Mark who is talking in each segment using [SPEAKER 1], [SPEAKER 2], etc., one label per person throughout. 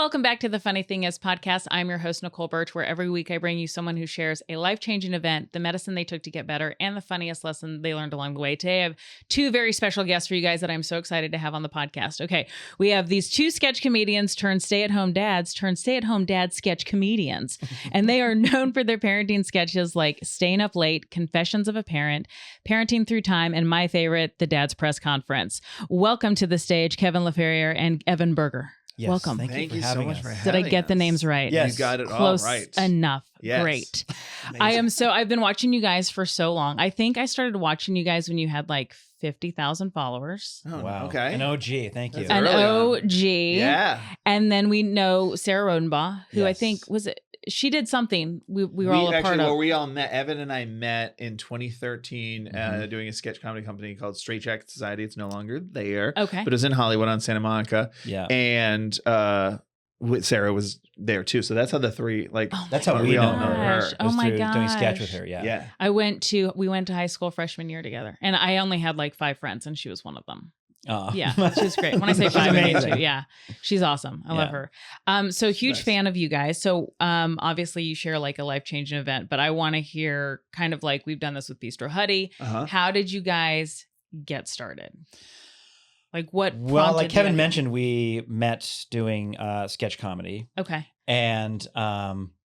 [SPEAKER 1] Welcome back to the Funny Thing Is podcast. I'm your host, Nicole Birch, where every week I bring you someone who shares a life-changing event, the medicine they took to get better, and the funniest lesson they learned along the way. Today, I have two very special guests for you guys that I'm so excited to have on the podcast. Okay, we have these two sketch comedians turned stay-at-home dads sketch comedians. And they are known for their parenting sketches like Staying Up Late, Confessions of a Parent, Parenting Through Time, and my favorite, The Dad's Press Conference. Welcome to the stage, Kevin LaFerriere and Evan Berger.
[SPEAKER 2] Yes,
[SPEAKER 1] welcome.
[SPEAKER 2] Thank you so much for having us.
[SPEAKER 1] Did I get the names right?
[SPEAKER 2] Yes.
[SPEAKER 3] You got it
[SPEAKER 1] Close
[SPEAKER 3] all right.
[SPEAKER 1] enough.
[SPEAKER 3] Yes.
[SPEAKER 1] Great. I've been watching you guys for so long. I think I started watching you guys when you had like 50,000 followers.
[SPEAKER 3] Oh,
[SPEAKER 2] Wow.
[SPEAKER 3] Okay.
[SPEAKER 2] An OG. Thank you.
[SPEAKER 3] That's
[SPEAKER 1] An
[SPEAKER 3] early on.
[SPEAKER 1] OG.
[SPEAKER 3] Yeah.
[SPEAKER 1] And then we know Sarah Rodenbaugh, who I
[SPEAKER 2] Yes.
[SPEAKER 1] think she did something. We were all a part of.
[SPEAKER 3] Well, we all met. Evan and I met in 2013 doing a sketch comedy company called Straight Jacket Society. It's no longer there.
[SPEAKER 1] Okay.
[SPEAKER 3] But it was in Hollywood on Santa Monica.
[SPEAKER 2] Yeah.
[SPEAKER 3] And Sarah was there too. So that's how the three, like,
[SPEAKER 1] Oh
[SPEAKER 2] That's
[SPEAKER 1] my
[SPEAKER 2] how we
[SPEAKER 3] all
[SPEAKER 2] know her.
[SPEAKER 1] gosh.
[SPEAKER 2] It was
[SPEAKER 1] Oh my
[SPEAKER 2] through doing sketch
[SPEAKER 1] gosh.
[SPEAKER 2] with her. Yeah.
[SPEAKER 3] yeah.
[SPEAKER 1] we went to high school freshman year together, and I only had like 5 friends, and she was one of them. Yeah, she was great. When I say
[SPEAKER 2] She's
[SPEAKER 1] 5, I mean
[SPEAKER 2] amazing.
[SPEAKER 1] 2. Yeah, she's awesome. I love
[SPEAKER 2] Yeah.
[SPEAKER 1] her. So huge
[SPEAKER 3] Nice.
[SPEAKER 1] fan of you guys. So obviously you share like a life-changing event, but I want to hear kind of like we've done this with Bistro Huddy.
[SPEAKER 3] Uh-huh.
[SPEAKER 1] How did you guys get started? Like what?
[SPEAKER 2] Well,
[SPEAKER 1] prompted
[SPEAKER 2] like
[SPEAKER 1] the
[SPEAKER 2] Kevin
[SPEAKER 1] idea?
[SPEAKER 2] mentioned, we met doing sketch comedy,
[SPEAKER 1] Okay.
[SPEAKER 2] and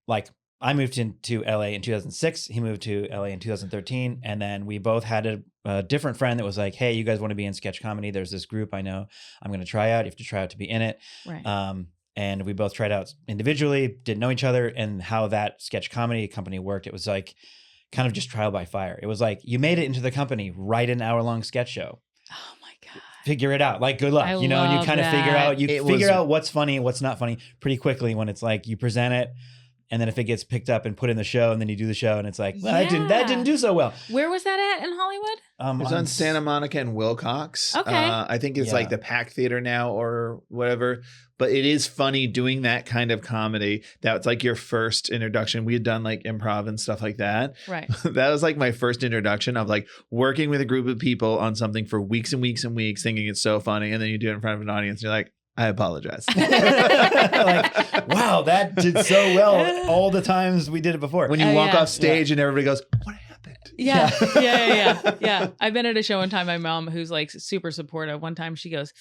[SPEAKER 2] like I moved into LA in 2006. He moved to LA in 2013, and then we both had a different friend that was like, "Hey, you guys want to be in sketch comedy? There's this group I know. I'm going to try out. You have to try out to be in it."
[SPEAKER 1] Right.
[SPEAKER 2] And we both tried out individually, didn't know each other, and how that sketch comedy company worked. It was like kind of just trial by fire. It was like you made it into the company, write an hour-long sketch show.
[SPEAKER 1] Oh my god.
[SPEAKER 2] Figure it out. Like, good luck,
[SPEAKER 1] I
[SPEAKER 2] and you
[SPEAKER 1] love
[SPEAKER 2] kind of figure
[SPEAKER 1] that.
[SPEAKER 2] out, figure out what's funny and what's not funny pretty quickly when it's like you present it. And then if it gets picked up and put in the show, and then you do the show, and it's like, well, that didn't do so well.
[SPEAKER 1] Where was that at in Hollywood?
[SPEAKER 3] It's on Santa Monica and Wilcox.
[SPEAKER 1] Okay.
[SPEAKER 3] I think it's like the Pack Theater now or whatever. But it is funny doing that kind of comedy. That's like your first introduction. We had done like improv and stuff like that.
[SPEAKER 1] Right.
[SPEAKER 3] That was like my first introduction of like working with a group of people on something for weeks and weeks and weeks, thinking it's so funny. And then you do it in front of an audience. And you're like, I apologize.
[SPEAKER 2] Like, wow, that did so well all the times we did it before.
[SPEAKER 3] When you walk
[SPEAKER 1] yeah.
[SPEAKER 3] off stage and everybody goes, what happened?
[SPEAKER 1] Yeah. I've been at a show one time. My mom, who's like super supportive, one time she goes,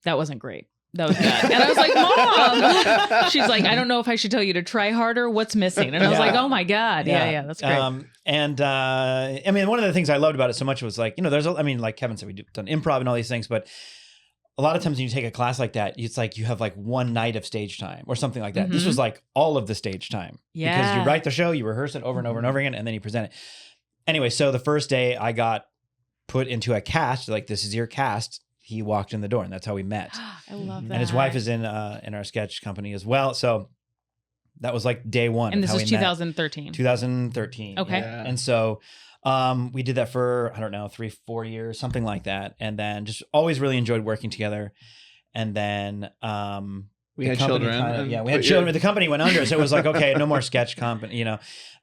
[SPEAKER 1] "That wasn't great. That was bad." And I was like, "Mom," she's like, "I don't know if I should tell you to try harder. What's missing?" And I was like, "Oh my god, yeah, that's great."
[SPEAKER 2] I mean, one of the things I loved about it so much was like, like Kevin said, we've done improv and all these things, but a lot of times when you take a class like that, it's like you have like one night of stage time or something like that. This was like all of the stage time.
[SPEAKER 1] Yeah.
[SPEAKER 2] Because you write the show, you rehearse it over and over and over again, and then you present it. Anyway, so the first day I got put into a cast, like, this is your cast. He walked in the door, and that's how we met.
[SPEAKER 1] I love that.
[SPEAKER 2] And his wife is in our sketch company as well. So that was like day one.
[SPEAKER 1] And
[SPEAKER 2] of
[SPEAKER 1] this
[SPEAKER 2] how
[SPEAKER 1] was
[SPEAKER 2] we met.
[SPEAKER 1] 2013.
[SPEAKER 2] 2013.
[SPEAKER 1] Okay.
[SPEAKER 3] Yeah.
[SPEAKER 2] And so we did that for, I don't know, 3-4 years, something like that. And then just always really enjoyed working together. And then
[SPEAKER 3] We
[SPEAKER 2] the
[SPEAKER 3] had
[SPEAKER 2] company
[SPEAKER 3] children.
[SPEAKER 2] we had children. The company went under. So it was like, okay, no more sketch company,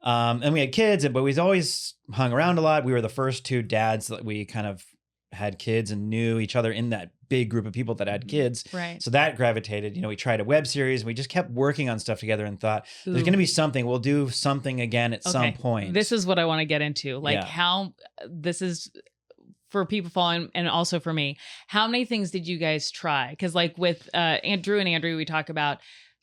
[SPEAKER 2] and we had kids, but we always hung around a lot. We were the first 2 dads that we kind of had kids and knew each other in that big group of people that had kids.
[SPEAKER 1] Right.
[SPEAKER 2] So that gravitated, we tried a web series. We just kept working on stuff together and thought, there's
[SPEAKER 1] Ooh.
[SPEAKER 2] going to be something. We'll do something again at some point.
[SPEAKER 1] This is what I want to get into. Like
[SPEAKER 2] Yeah.
[SPEAKER 1] how this is for people following, and also for me. How many things did you guys try? Because like with Drew and Andrew, we talk about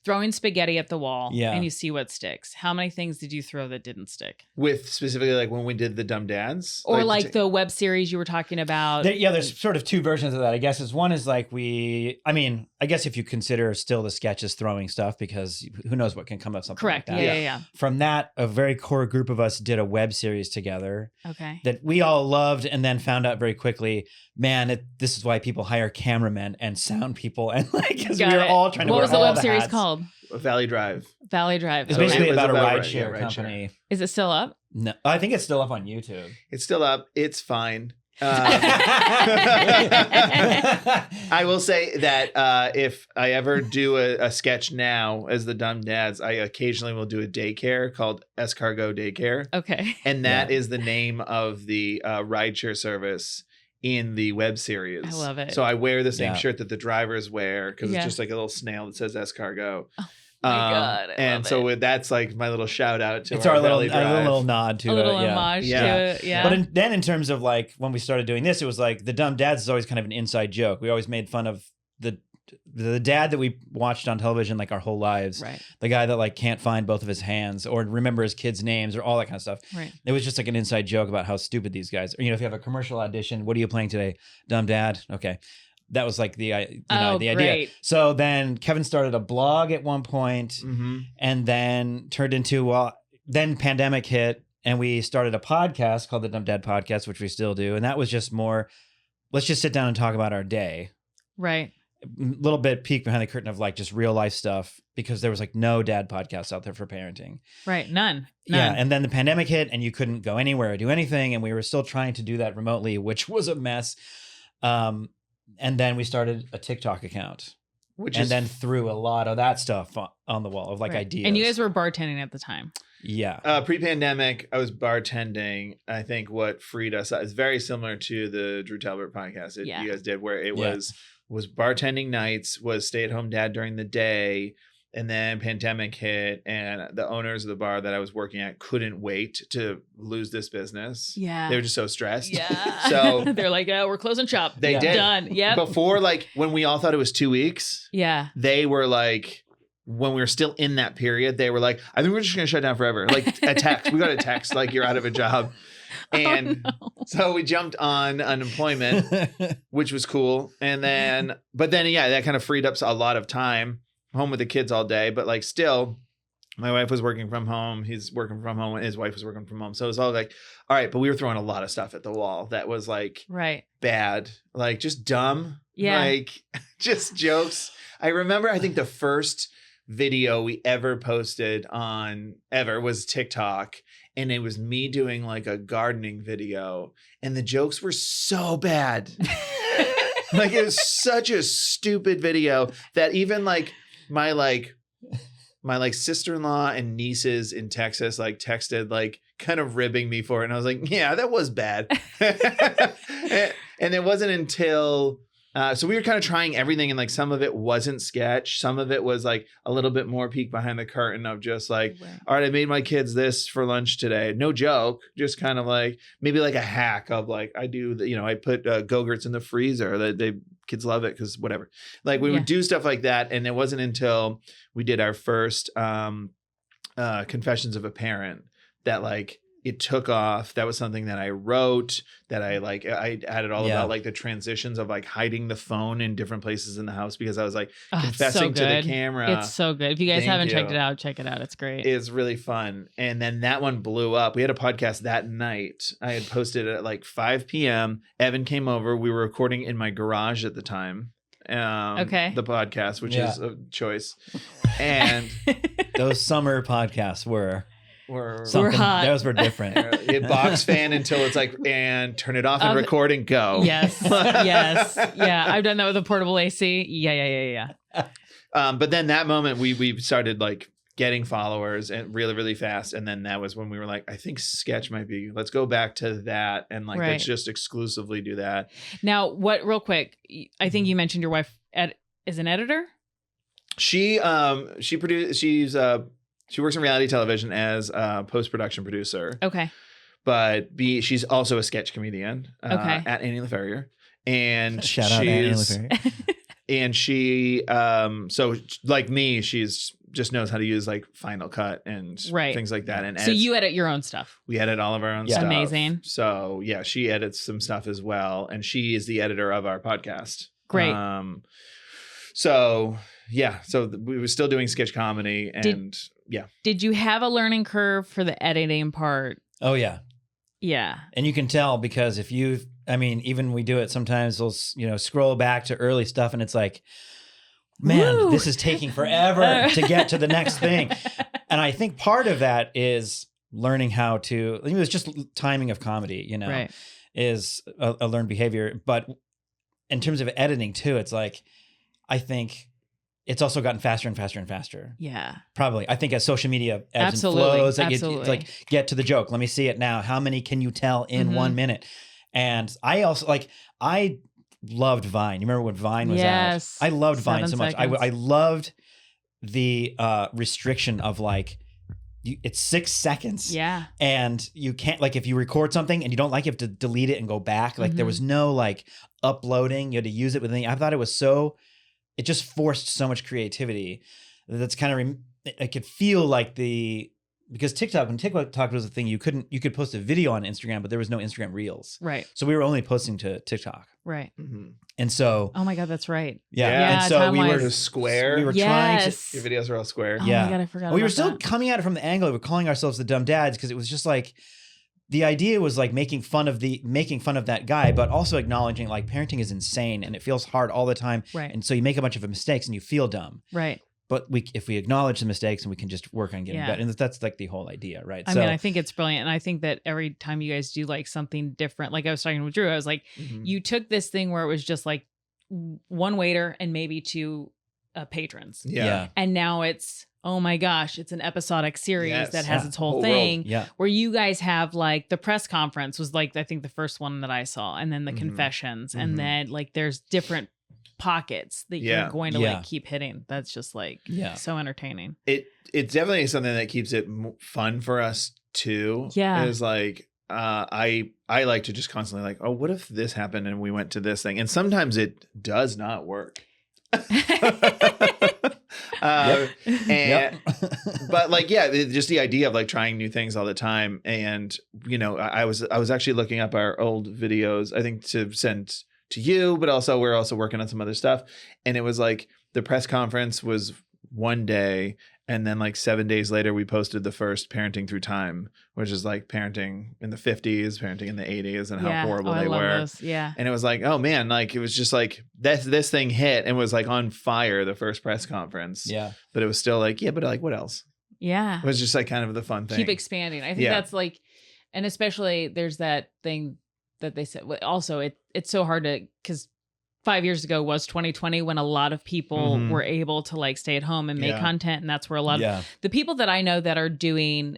[SPEAKER 1] throwing spaghetti at the wall and you see what sticks. How many things did you throw that didn't stick?
[SPEAKER 3] With specifically like when we did the Dumb Dads?
[SPEAKER 1] Or like the web series you were talking about?
[SPEAKER 2] There's sort of 2 versions of that, I guess. One is like I guess if you consider still the sketches throwing stuff, because who knows what can come of something
[SPEAKER 1] Correct.
[SPEAKER 2] like that.
[SPEAKER 1] Yeah.
[SPEAKER 2] From that, a very core group of us did a web series together
[SPEAKER 1] Okay.
[SPEAKER 2] that we all loved, and then found out very quickly, man, this is why people hire cameramen and sound people, and like, because we were all trying to
[SPEAKER 1] What
[SPEAKER 2] wear
[SPEAKER 1] was the
[SPEAKER 2] all
[SPEAKER 1] web
[SPEAKER 2] the
[SPEAKER 1] series
[SPEAKER 2] hats.
[SPEAKER 1] called?
[SPEAKER 3] Valley Drive.
[SPEAKER 1] Valley Drive.
[SPEAKER 2] It's
[SPEAKER 3] Okay.
[SPEAKER 2] basically
[SPEAKER 3] It was
[SPEAKER 2] about a
[SPEAKER 3] about
[SPEAKER 2] rideshare
[SPEAKER 3] rideshare.
[SPEAKER 2] company.
[SPEAKER 1] Is it still up?
[SPEAKER 2] No, I think it's still up on YouTube.
[SPEAKER 3] It's still up. It's fine. I will say that if I ever do a sketch now as the Dumb Dads, I occasionally will do a daycare called Escargot Daycare.
[SPEAKER 1] Okay.
[SPEAKER 3] And that is the name of the rideshare service in the web series.
[SPEAKER 1] I love it.
[SPEAKER 3] So I wear the same
[SPEAKER 2] Yeah.
[SPEAKER 3] shirt that the drivers wear because
[SPEAKER 1] Yeah.
[SPEAKER 3] it's just like a little snail that says escargot.
[SPEAKER 1] my God, I
[SPEAKER 3] and
[SPEAKER 1] love
[SPEAKER 3] so
[SPEAKER 1] it.
[SPEAKER 3] that's like my little shout out to
[SPEAKER 2] It's our
[SPEAKER 3] Valley
[SPEAKER 2] little
[SPEAKER 3] Drive.
[SPEAKER 2] nod to
[SPEAKER 1] a little
[SPEAKER 2] it. Yeah.
[SPEAKER 1] homage
[SPEAKER 3] Yeah.
[SPEAKER 1] to it. Yeah.
[SPEAKER 2] But then in terms of like when we started doing this, it was like the Dumb Dads is always kind of an inside joke. We always made fun of the dad that we watched on television like our whole lives.
[SPEAKER 1] right.
[SPEAKER 2] The guy that like can't find both of his hands or remember his kids' names or all that kind of stuff.
[SPEAKER 1] Right.
[SPEAKER 2] It was just like an inside joke about how stupid these guys are. You know, if you have a commercial audition, what are you playing today? Dumb Dad. Okay. That was like the idea.
[SPEAKER 1] Great.
[SPEAKER 2] So then Kevin started a blog at one point
[SPEAKER 3] Mm-hmm.
[SPEAKER 2] and then turned into, then pandemic hit and we started a podcast called the Dumb Dad Podcast, which we still do. And that was just more, let's just sit down and talk about our day.
[SPEAKER 1] Right.
[SPEAKER 2] A little bit peek behind the curtain of like just real life stuff because there was like no dad podcasts out there for parenting.
[SPEAKER 1] Right. None.
[SPEAKER 2] Yeah. And then the pandemic hit and you couldn't go anywhere or do anything. And we were still trying to do that remotely, which was a mess. And then we started a TikTok account and then threw a lot of that stuff on the wall of like
[SPEAKER 1] Right.
[SPEAKER 2] ideas.
[SPEAKER 1] And you guys were bartending at the time.
[SPEAKER 2] Yeah.
[SPEAKER 3] Pre-pandemic, I was bartending. I think what freed us is very similar to the Drew Talbot podcast that
[SPEAKER 1] Yeah.
[SPEAKER 3] you guys did, where it
[SPEAKER 2] Yeah.
[SPEAKER 3] was bartending nights, was stay-at-home dad during the day, and then pandemic hit, and the owners of the bar that I was working at couldn't wait to lose this business.
[SPEAKER 1] Yeah.
[SPEAKER 3] They were just so stressed.
[SPEAKER 1] Yeah.
[SPEAKER 3] So
[SPEAKER 1] they're like, oh, we're closing shop.
[SPEAKER 3] they
[SPEAKER 2] Yeah.
[SPEAKER 3] did.
[SPEAKER 1] Done. Yep.
[SPEAKER 3] Before, like when we all thought it was 2 weeks,
[SPEAKER 1] Yeah.
[SPEAKER 3] they were like, when we were still in that period, they were like, I think we're just gonna shut down forever. Like a text. We got a text like you're out of a job. And
[SPEAKER 1] Oh, no.
[SPEAKER 3] so we jumped on unemployment, which was cool. And then, but then, yeah, that kind of freed up a lot of time home with the kids all day. But like, still, my wife was working from home. He's working from home. And his wife was working from home. So it was all like, all right, but we were throwing a lot of stuff at the wall that was like
[SPEAKER 1] Right.
[SPEAKER 3] bad, like just dumb,
[SPEAKER 1] Yeah.
[SPEAKER 3] like just jokes. I remember, I think the first video we ever posted on ever was TikTok. And it was me doing like a gardening video. And the jokes were so bad. Like it was such a stupid video that even like my sister-in-law and nieces in Texas like texted like kind of ribbing me for it. And I was like, yeah, that was bad. And it wasn't until so we were kind of trying everything, and like some of it wasn't sketch, some of it was like a little bit more peek behind the curtain of just like, all right, I made my kids this for lunch today. No joke, just kind of like maybe like a hack of like I do, I put Go-Gurts in the freezer. They kids love it because whatever. Like we would do stuff like that, and it wasn't until we did our first Confessions of a Parent that like it took off. That was something that I wrote, that I added all about like the transitions of like hiding the phone in different places in the house because I was like confessing to the camera.
[SPEAKER 1] It's so good. If you guys
[SPEAKER 3] Thank
[SPEAKER 1] haven't
[SPEAKER 3] you.
[SPEAKER 1] checked it out, check it out. It's great.
[SPEAKER 3] It's really fun. And then that one blew up. We had a podcast that night. I had posted it at like 5 p.m. Evan came over. We were recording in my garage at the time.
[SPEAKER 1] Okay.
[SPEAKER 3] The podcast, which is a choice. And
[SPEAKER 2] Those summer podcasts were
[SPEAKER 3] we're
[SPEAKER 2] something.
[SPEAKER 1] hot.
[SPEAKER 2] Those were different.
[SPEAKER 3] hit box fan until it's like, and turn it off and record and go.
[SPEAKER 1] Yes. Yes. Yeah. I've done that with a portable AC. Yeah.
[SPEAKER 3] But then that moment we started like getting followers and really, really fast. And then that was when we were like, I think sketch might be, let's go back to that. And like,
[SPEAKER 1] Right.
[SPEAKER 3] let's just exclusively do that.
[SPEAKER 1] Now, real quick, I think you mentioned your wife is an editor.
[SPEAKER 3] She works in reality television as a post-production producer,
[SPEAKER 1] Okay.
[SPEAKER 3] but she's also a sketch comedian
[SPEAKER 1] Okay.
[SPEAKER 3] at Annie LaFerrier. And
[SPEAKER 2] Shout out to Annie LaFerrier.
[SPEAKER 3] and she, so like me, she's just knows how to use like Final Cut and
[SPEAKER 1] Right.
[SPEAKER 3] things like that. And
[SPEAKER 1] So you edit your own stuff.
[SPEAKER 3] we edit all of our own
[SPEAKER 2] Yeah.
[SPEAKER 3] stuff.
[SPEAKER 1] Amazing.
[SPEAKER 3] So yeah, she edits some stuff as well. And she is the editor of our podcast.
[SPEAKER 1] Great.
[SPEAKER 3] So yeah, so we were still doing sketch comedy and
[SPEAKER 1] Did you have a learning curve for the editing part?
[SPEAKER 2] Oh yeah.
[SPEAKER 1] Yeah.
[SPEAKER 2] And you can tell because if even we do it sometimes, we'll, scroll back to early stuff and it's like, man,
[SPEAKER 1] Woo.
[SPEAKER 2] this is taking forever to get to the next thing. And I think part of that is learning how to, it's just timing of comedy,
[SPEAKER 1] Right.
[SPEAKER 2] is a learned behavior. But in terms of editing too, it's like, I think it's also gotten faster and faster and faster.
[SPEAKER 1] Yeah.
[SPEAKER 2] Probably. I think as social media ebbs
[SPEAKER 1] Absolutely.
[SPEAKER 2] and flows, like it's
[SPEAKER 1] Absolutely.
[SPEAKER 2] like, get to the joke. Let me see it now. How many can you tell in
[SPEAKER 1] Mhm.
[SPEAKER 2] 1 minute? And I also I loved Vine. You remember when Vine was
[SPEAKER 1] Yes.
[SPEAKER 2] out? I loved Vine
[SPEAKER 1] 7
[SPEAKER 2] so much.
[SPEAKER 1] seconds.
[SPEAKER 2] I loved the restriction of like it's 6 seconds.
[SPEAKER 1] Yeah.
[SPEAKER 2] And you can't like if you record something and you don't like it, you have to delete it and go back. Like there was no like uploading. You had to use it within. I thought it was it just forced so much creativity. That's kind of I could feel like because when TikTok was a thing, you could post a video on Instagram, but there was no Instagram Reels.
[SPEAKER 1] Right.
[SPEAKER 2] So we were only posting to TikTok.
[SPEAKER 1] Right.
[SPEAKER 3] Mhm.
[SPEAKER 2] And so
[SPEAKER 1] Oh my God, that's right.
[SPEAKER 3] Yeah.
[SPEAKER 2] and so we
[SPEAKER 1] time-wise.
[SPEAKER 2] were
[SPEAKER 3] Just square.
[SPEAKER 2] we were trying to
[SPEAKER 1] Yes.
[SPEAKER 3] Your videos are all square.
[SPEAKER 1] Oh
[SPEAKER 2] Yeah.
[SPEAKER 1] my God, I forgot
[SPEAKER 2] we were
[SPEAKER 1] about
[SPEAKER 2] still
[SPEAKER 1] that.
[SPEAKER 2] coming at it from the angle of calling ourselves the dumb dads because it was just like the idea was like making fun of that guy, but also acknowledging like parenting is insane and it feels hard all the time.
[SPEAKER 1] Right.
[SPEAKER 2] And so you make a bunch of mistakes and you feel dumb.
[SPEAKER 1] Right.
[SPEAKER 2] But if we acknowledge the mistakes and we can just work on getting
[SPEAKER 1] Yeah.
[SPEAKER 2] better. And that's like the whole idea, right?
[SPEAKER 1] I mean, I think it's brilliant. And I think that every time you guys do like something different, like I was talking with Drew, I was like,
[SPEAKER 3] Mhm.
[SPEAKER 1] you took this thing where it was just like one waiter and maybe 2 patrons.
[SPEAKER 3] Yeah.
[SPEAKER 1] And now it's, oh my gosh, it's an episodic series
[SPEAKER 3] Yes.
[SPEAKER 1] that has
[SPEAKER 2] Yeah.
[SPEAKER 1] its whole
[SPEAKER 3] Whole
[SPEAKER 1] thing.
[SPEAKER 2] yeah.
[SPEAKER 1] Where you guys have like the press conference was like, I think the first one that I saw, and then the
[SPEAKER 3] Mhm.
[SPEAKER 1] confessions,
[SPEAKER 3] Mhm.
[SPEAKER 1] and then like there's different pockets that
[SPEAKER 3] Yeah.
[SPEAKER 1] you're going to
[SPEAKER 2] Yeah.
[SPEAKER 1] like keep hitting. That's just like
[SPEAKER 2] Yeah.
[SPEAKER 1] so entertaining.
[SPEAKER 3] It's definitely something that keeps it fun for us too.
[SPEAKER 1] Yeah.
[SPEAKER 3] Is like I like to just constantly like, oh, what if this happened and we went to this thing, and sometimes it does not work. And
[SPEAKER 2] Yep.
[SPEAKER 3] but like just the idea of like trying new things all the time. And I was actually looking up our old videos, I think, to send to you, but also we're also working on some other stuff. And it was like the press conference was one day, and then like 7 days later we posted the first Parenting Through Time, which is like parenting in the 50s, parenting in the 80s, and how horrible
[SPEAKER 1] I
[SPEAKER 3] they
[SPEAKER 1] love
[SPEAKER 3] were.
[SPEAKER 1] those. Yeah.
[SPEAKER 3] And it was like, oh man, like it was just like this thing hit and was like on fire the first press conference.
[SPEAKER 2] Yeah.
[SPEAKER 3] But it was still like, yeah, but like what else?
[SPEAKER 1] Yeah.
[SPEAKER 3] It was just like kind of the fun thing.
[SPEAKER 1] Keep expanding. I think
[SPEAKER 3] Yeah.
[SPEAKER 1] that's like, and especially there's that thing that they said. Also, it's so hard to, because 5 years ago was 2020 when a lot of people
[SPEAKER 3] Mhm.
[SPEAKER 1] were able to like stay at home and make
[SPEAKER 3] Yeah.
[SPEAKER 1] content, and that's where a lot of
[SPEAKER 2] Yeah.
[SPEAKER 1] the people that I know that are doing,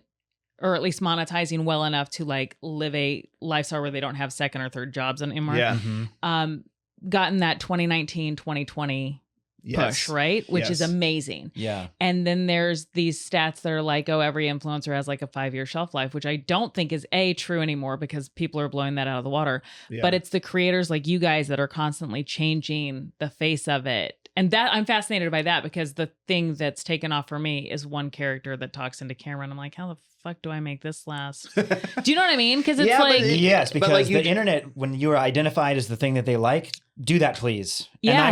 [SPEAKER 1] or at least monetizing well enough to like live a lifestyle where they don't have second or third jobs anymore.
[SPEAKER 3] Yeah.
[SPEAKER 2] Mhm.
[SPEAKER 1] Gotten that 2019, 2020 push, right? Which is
[SPEAKER 3] Yes.
[SPEAKER 1] amazing.
[SPEAKER 2] Yeah.
[SPEAKER 1] And then there's these stats that are like, oh, every influencer has like a 5-year shelf life, which I don't think is true anymore because people are blowing that out of the water.
[SPEAKER 3] Yeah.
[SPEAKER 1] But it's the creators like you guys that are constantly changing the face of it. And that I'm fascinated by that, because the thing that's taken off for me is one character that talks into camera, and I'm like, how the fuck do I make this last? Do you know what I mean? Because it's
[SPEAKER 3] Yeah, but
[SPEAKER 1] like,
[SPEAKER 2] Yes,
[SPEAKER 3] but
[SPEAKER 2] because
[SPEAKER 3] like
[SPEAKER 2] the internet, when you are identified as the thing that they like, do that, please. And
[SPEAKER 1] Yeah.
[SPEAKER 2] I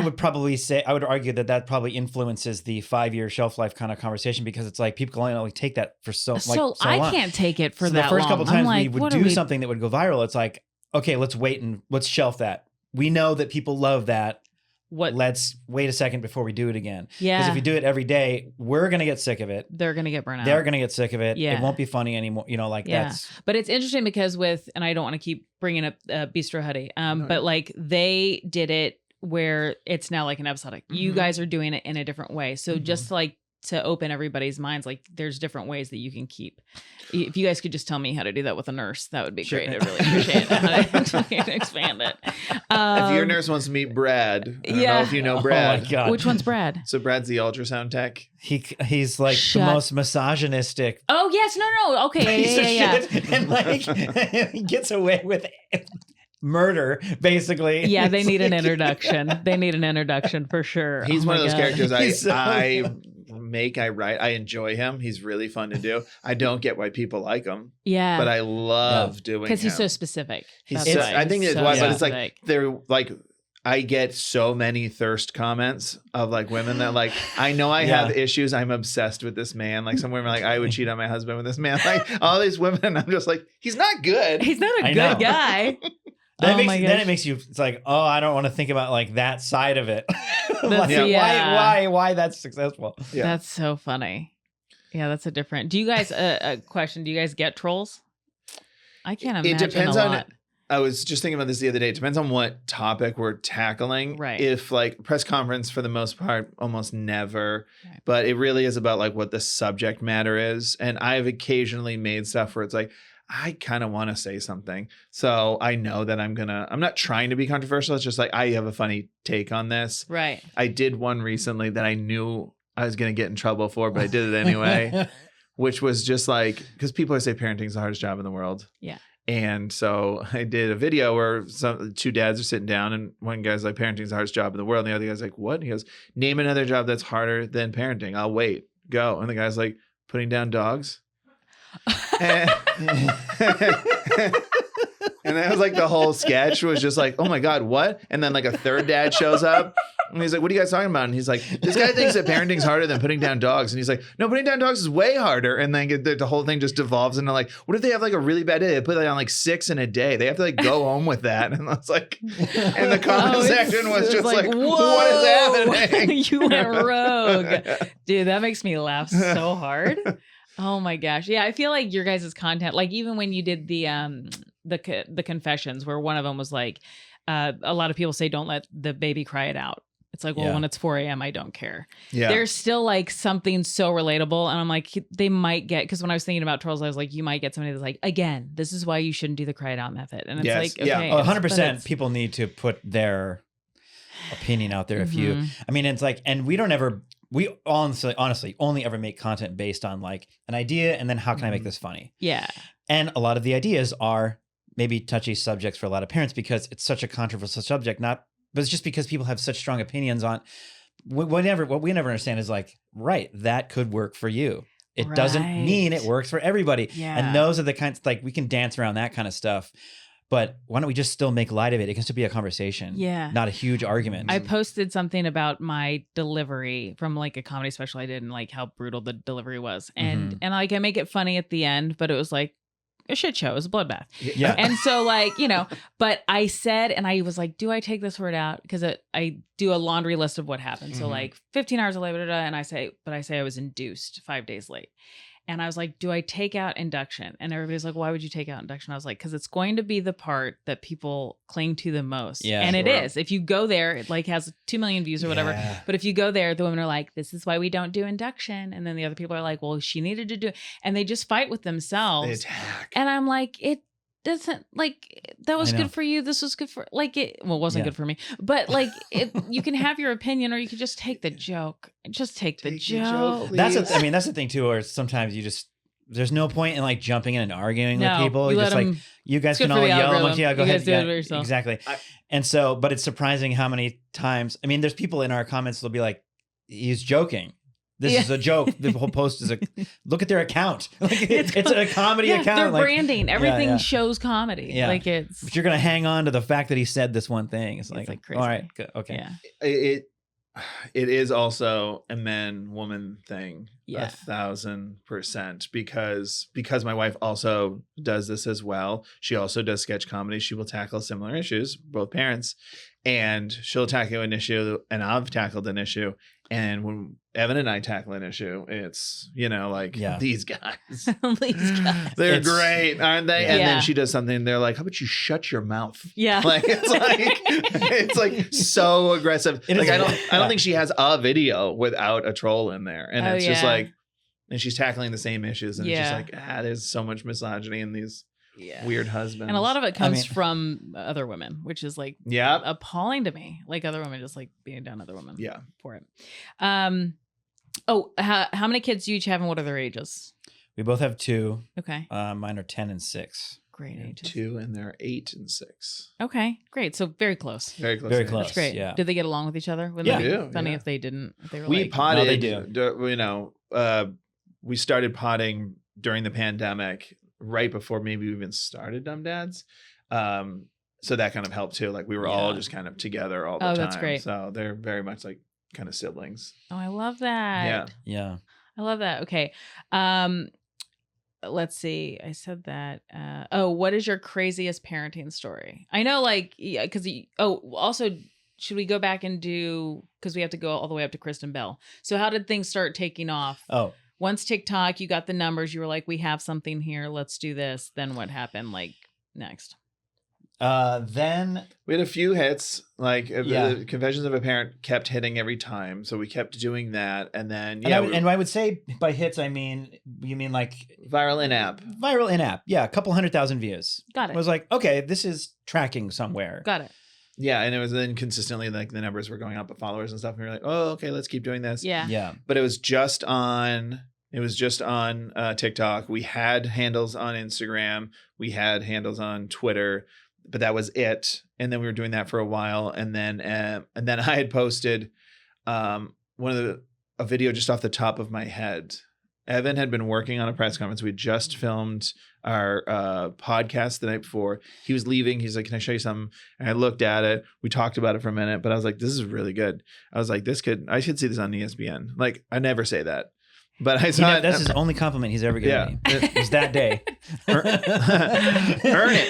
[SPEAKER 2] would argue that probably influences the 5-year shelf life kind of conversation, because it's like people only take that for so
[SPEAKER 1] I
[SPEAKER 2] long.
[SPEAKER 1] can't take it for
[SPEAKER 2] So
[SPEAKER 1] that
[SPEAKER 2] the first
[SPEAKER 1] long.
[SPEAKER 2] couple
[SPEAKER 1] I'm
[SPEAKER 2] times
[SPEAKER 1] like,
[SPEAKER 2] we would
[SPEAKER 1] what are
[SPEAKER 2] do something that would go viral, it's like, okay, let's wait and let's shelf that. We know that people love that.
[SPEAKER 1] What?
[SPEAKER 2] Let's wait a second before we do it again. Because
[SPEAKER 1] Yeah,
[SPEAKER 2] if you do it every day, we're going to get sick of it.
[SPEAKER 1] they're gonna get burnt out.
[SPEAKER 2] They're going to get sick of it.
[SPEAKER 1] Yeah.
[SPEAKER 2] It won't be funny anymore.
[SPEAKER 1] Yeah.
[SPEAKER 2] That's
[SPEAKER 1] But it's interesting because and I don't want to keep bringing up Bistro Huddy,
[SPEAKER 3] No.
[SPEAKER 1] but like they did it where it's now like an episodic. You
[SPEAKER 3] Mhm.
[SPEAKER 1] guys are doing it in a different way. So
[SPEAKER 3] Mhm.
[SPEAKER 1] just like to open everybody's minds, like there's different ways that you can keep. If you guys could just tell me how to do that with a nurse, that would be
[SPEAKER 2] Sure.
[SPEAKER 1] great. I'd really appreciate it. How to expand it.
[SPEAKER 3] if your nurse wants to meet Brad, I don't know
[SPEAKER 1] yeah.
[SPEAKER 3] if you know
[SPEAKER 2] Oh
[SPEAKER 3] Brad.
[SPEAKER 2] my God.
[SPEAKER 1] Which one's Brad?
[SPEAKER 3] So Brad's the ultrasound tech.
[SPEAKER 2] He's like
[SPEAKER 1] Shut-
[SPEAKER 2] the most misogynistic
[SPEAKER 1] Oh yes, no. Okay,
[SPEAKER 2] piece
[SPEAKER 1] yeah.
[SPEAKER 2] of shit. And like he gets away with murder, basically.
[SPEAKER 1] Yeah, they
[SPEAKER 2] It's
[SPEAKER 1] need an
[SPEAKER 2] like-
[SPEAKER 1] introduction. They need an introduction for sure.
[SPEAKER 3] He's
[SPEAKER 1] Oh
[SPEAKER 3] one
[SPEAKER 1] my
[SPEAKER 3] of those
[SPEAKER 1] God.
[SPEAKER 3] characters
[SPEAKER 2] He's so-
[SPEAKER 3] I write. I enjoy him. He's really fun to do. I don't get why people like him,
[SPEAKER 1] Yeah,
[SPEAKER 3] but I love doing him.
[SPEAKER 1] because he's so specific.
[SPEAKER 3] He's
[SPEAKER 1] That's
[SPEAKER 3] so-
[SPEAKER 1] why.
[SPEAKER 3] I think
[SPEAKER 1] He's
[SPEAKER 3] that's
[SPEAKER 1] so
[SPEAKER 3] why, but it's like
[SPEAKER 1] specific.
[SPEAKER 3] they're like I get so many thirst comments of like women that like I know I
[SPEAKER 2] Yeah.
[SPEAKER 3] have issues. I'm obsessed with this man. Like some women are like I would cheat on my husband with this man. Like all these women, and I'm just like he's not good.
[SPEAKER 1] he's not a
[SPEAKER 2] I
[SPEAKER 1] good
[SPEAKER 2] know.
[SPEAKER 1] guy.
[SPEAKER 2] Then,
[SPEAKER 1] Oh my
[SPEAKER 2] then
[SPEAKER 1] gosh.
[SPEAKER 2] it makes you. It's like, oh, I don't want to think about like that side of it. Like,
[SPEAKER 1] yeah.
[SPEAKER 2] why that's successful?
[SPEAKER 3] Yeah.
[SPEAKER 1] That's so funny. Yeah, that's a different. Do you guys a question? Do you guys get trolls? I can't imagine.
[SPEAKER 3] It depends
[SPEAKER 1] a
[SPEAKER 3] on.
[SPEAKER 1] lot.
[SPEAKER 3] I was just thinking about this the other day. It depends on what topic we're tackling.
[SPEAKER 1] Right.
[SPEAKER 3] If like press conference, for the most part, almost never.
[SPEAKER 1] Right.
[SPEAKER 3] But it really is about like what the subject matter is. And I've occasionally made stuff where it's like, I kind of want to say something. So I know that I'm not trying to be controversial. It's just like, I have a funny take on this.
[SPEAKER 1] Right.
[SPEAKER 3] I did one recently that I knew I was going to get in trouble for, but I did it anyway, which was just like, because people always say parenting is the hardest job in the world.
[SPEAKER 1] Yeah.
[SPEAKER 3] And so I did a video where two dads are sitting down, and one guy's like, parenting is the hardest job in the world. And the other guy's like, what? And he goes, name another job that's harder than parenting. I'll wait. Go. And the guy's like, putting down dogs. And, and that was like the whole sketch was just like, oh my God, what? And then like a third dad shows up. And he's like, what are you guys talking about? And he's like, this guy thinks that parenting's harder than putting down dogs. And he's like, no, putting down dogs is way harder. And then the whole thing just devolves into like, what if they have like a really bad day? They put it on like 6 in a day. They have to like go home with that. And I was like, and the comment section was just like, what is happening?
[SPEAKER 1] You went rogue. Dude, that makes me laugh so hard. Oh my gosh. Yeah, I feel like your guys' content, like even when you did the confessions, where one of them was like, a lot of people say don't let the baby cry it out. It's like, well, when it's 4 a.m., I don't care.
[SPEAKER 3] Yeah.
[SPEAKER 1] There's still like something so relatable. And I'm like, they might get, because when I was thinking about trolls, I was like, you might get somebody that's like, again, this is why you shouldn't do the cry it out method. And it's like, okay.
[SPEAKER 2] Oh, 100% people need to put their opinion out there. If you, I mean, it's like, and we honestly only ever make content based on like an idea and then how can I make this funny?
[SPEAKER 1] Yeah. And
[SPEAKER 2] a lot of the ideas are maybe touchy subjects for a lot of parents because it's such a controversial subject, but it's just because people have such strong opinions on what we never understand is like, right, that could work for you. It doesn't mean it works for everybody.
[SPEAKER 1] Yeah.
[SPEAKER 2] And those are the kinds, like, we can dance around that kind of stuff. But why don't we just still make light of it? It can still be a conversation.
[SPEAKER 1] Yeah.
[SPEAKER 2] Not a huge argument.
[SPEAKER 1] I posted something about my delivery from like a comedy special I did and like how brutal the delivery was. And like I make it funny at the end, but it was like a shit show. It was a bloodbath.
[SPEAKER 2] Yeah.
[SPEAKER 1] And so like, you know, but I said, and I was like, do I take this word out? Because I do a laundry list of what happened. So like 15 hours later, and I say I was induced 5 days late. And I was like, do I take out induction? And everybody's like, why would you take out induction? I was like, because it's going to be the part that people cling to the most.
[SPEAKER 2] Yeah,
[SPEAKER 1] and
[SPEAKER 2] sure.
[SPEAKER 1] it is. If you go there, it like has 2 million views or whatever.
[SPEAKER 2] Yeah.
[SPEAKER 1] But if you go there, the women are like, this is why we don't do induction. And then the other people are like, well, she needed to do it. And they just fight with themselves.
[SPEAKER 3] They attack.
[SPEAKER 1] And I'm like, it doesn't, like, that was
[SPEAKER 2] I know.
[SPEAKER 1] good for you. This was good for, like, it wasn't good for me. But like, you can have your opinion or you can just take the joke. Just take the joke.
[SPEAKER 3] please.
[SPEAKER 2] That's the thing too, where sometimes you just, there's no point in like jumping in and arguing with people.
[SPEAKER 1] You
[SPEAKER 2] Just
[SPEAKER 1] let
[SPEAKER 2] like,
[SPEAKER 1] 'em-
[SPEAKER 2] you guys
[SPEAKER 1] it's good
[SPEAKER 2] can
[SPEAKER 1] for
[SPEAKER 2] all
[SPEAKER 1] the
[SPEAKER 2] yell
[SPEAKER 1] algorithm.
[SPEAKER 2] amongst, yeah, go
[SPEAKER 1] You
[SPEAKER 2] ahead.
[SPEAKER 1] guys do it for yourself.
[SPEAKER 2] Exactly. And so, but it's surprising how many times, I mean, there's people in our comments that'll be like, he's joking. This is a joke. The whole post is look at their account. Like, it's a comedy account.
[SPEAKER 1] Their
[SPEAKER 2] like,
[SPEAKER 1] branding. Everything shows comedy.
[SPEAKER 2] Yeah.
[SPEAKER 1] Like it's.
[SPEAKER 2] But you're going to hang on to the fact that he said this one thing. It's like
[SPEAKER 1] crazy.
[SPEAKER 2] all right, good, okay.
[SPEAKER 1] Yeah.
[SPEAKER 3] It is also a man-woman thing,
[SPEAKER 1] Yeah.
[SPEAKER 3] 1,000%, because my wife also does this as well. She also does sketch comedy. She will tackle similar issues, both parents, and she'll tackle an issue, and I've tackled an issue. And when Evan and I tackle an issue, it's, like, these guys.
[SPEAKER 1] These guys.
[SPEAKER 3] They're great, aren't they?
[SPEAKER 1] Yeah.
[SPEAKER 3] And then she does something, they're like, how about you shut your mouth?
[SPEAKER 1] Yeah.
[SPEAKER 3] Like it's like so aggressive.
[SPEAKER 2] It
[SPEAKER 3] Like
[SPEAKER 2] is-
[SPEAKER 3] I don't think she has a video without a troll in there. And it's just
[SPEAKER 1] yeah.
[SPEAKER 3] like, and she's tackling the same issues. And it's just
[SPEAKER 1] Yeah.
[SPEAKER 3] like, there's so much misogyny in these weird husbands.
[SPEAKER 1] And a lot of it comes
[SPEAKER 2] mean-
[SPEAKER 1] from other women, which is like
[SPEAKER 3] yeah.
[SPEAKER 1] appalling to me. Like other women just like beating down other women.
[SPEAKER 3] Yeah.
[SPEAKER 1] For it. How many kids do you each have and what are their ages?
[SPEAKER 2] We both have 2.
[SPEAKER 1] Okay.
[SPEAKER 2] Mine are 10 and 6.
[SPEAKER 1] Great ages.
[SPEAKER 3] 2 and they're 8 and 6.
[SPEAKER 1] Okay. Great. So very close.
[SPEAKER 3] Very close.
[SPEAKER 2] Very
[SPEAKER 3] age.
[SPEAKER 2] close.
[SPEAKER 1] That's great.
[SPEAKER 2] Yeah.
[SPEAKER 1] Did they get along with each other? Wouldn't
[SPEAKER 2] Yeah.
[SPEAKER 1] that be
[SPEAKER 3] They do,
[SPEAKER 1] funny
[SPEAKER 3] yeah.
[SPEAKER 1] if they didn't? If they were
[SPEAKER 3] We
[SPEAKER 1] like,
[SPEAKER 3] potted,
[SPEAKER 2] they do.
[SPEAKER 3] We started potting during the pandemic, right before maybe we even started Dumb Dads. So that kind of helped too. Like we were all just kind of together all the time.
[SPEAKER 1] Oh, that's great.
[SPEAKER 3] So they're very much like kind of siblings.
[SPEAKER 1] oh, I love that.
[SPEAKER 3] Yeah.
[SPEAKER 2] Yeah.
[SPEAKER 1] I love that. Okay. Let's see. I said that. What is your craziest parenting story? I know, like, because also, should we go back and do, because we have to go all the way up to Kristen Bell. So how did things start taking off?
[SPEAKER 2] Oh,
[SPEAKER 1] Once TikTok, you got the numbers, you were like, we have something here, let's do this. Then what happened, like, next?
[SPEAKER 2] Then
[SPEAKER 3] We had a few hits, like
[SPEAKER 2] Yeah.
[SPEAKER 3] the Confessions of a Parent kept hitting every time, so we kept doing that, and then
[SPEAKER 2] and I would say by hits I mean you mean like
[SPEAKER 3] viral in-app.
[SPEAKER 2] viral in-app. Yeah, a couple 100,000 views.
[SPEAKER 1] Got
[SPEAKER 2] I
[SPEAKER 1] it.
[SPEAKER 2] was like, okay, this is tracking somewhere.
[SPEAKER 1] Got it.
[SPEAKER 3] Yeah, and it was then consistently like the numbers were going up of followers and stuff, and we were like, oh, okay, let's keep doing this.
[SPEAKER 1] Yeah.
[SPEAKER 2] Yeah.
[SPEAKER 3] But it was just on TikTok. We had handles on Instagram. We had handles on Twitter, but that was it. And then we were doing that for a while, and then I had posted a video just off the top of my head. Evan had been working on a press conference. We just filmed our podcast the night before. He was leaving. He's like, "Can I show you something?" And I looked at it. We talked about it for a minute, but I was like, "This is really good." I was like, I should see this on ESPN. Like, I never say that. But I saw it.
[SPEAKER 2] That's his only compliment he's ever given me. It was that day.
[SPEAKER 3] Earn it.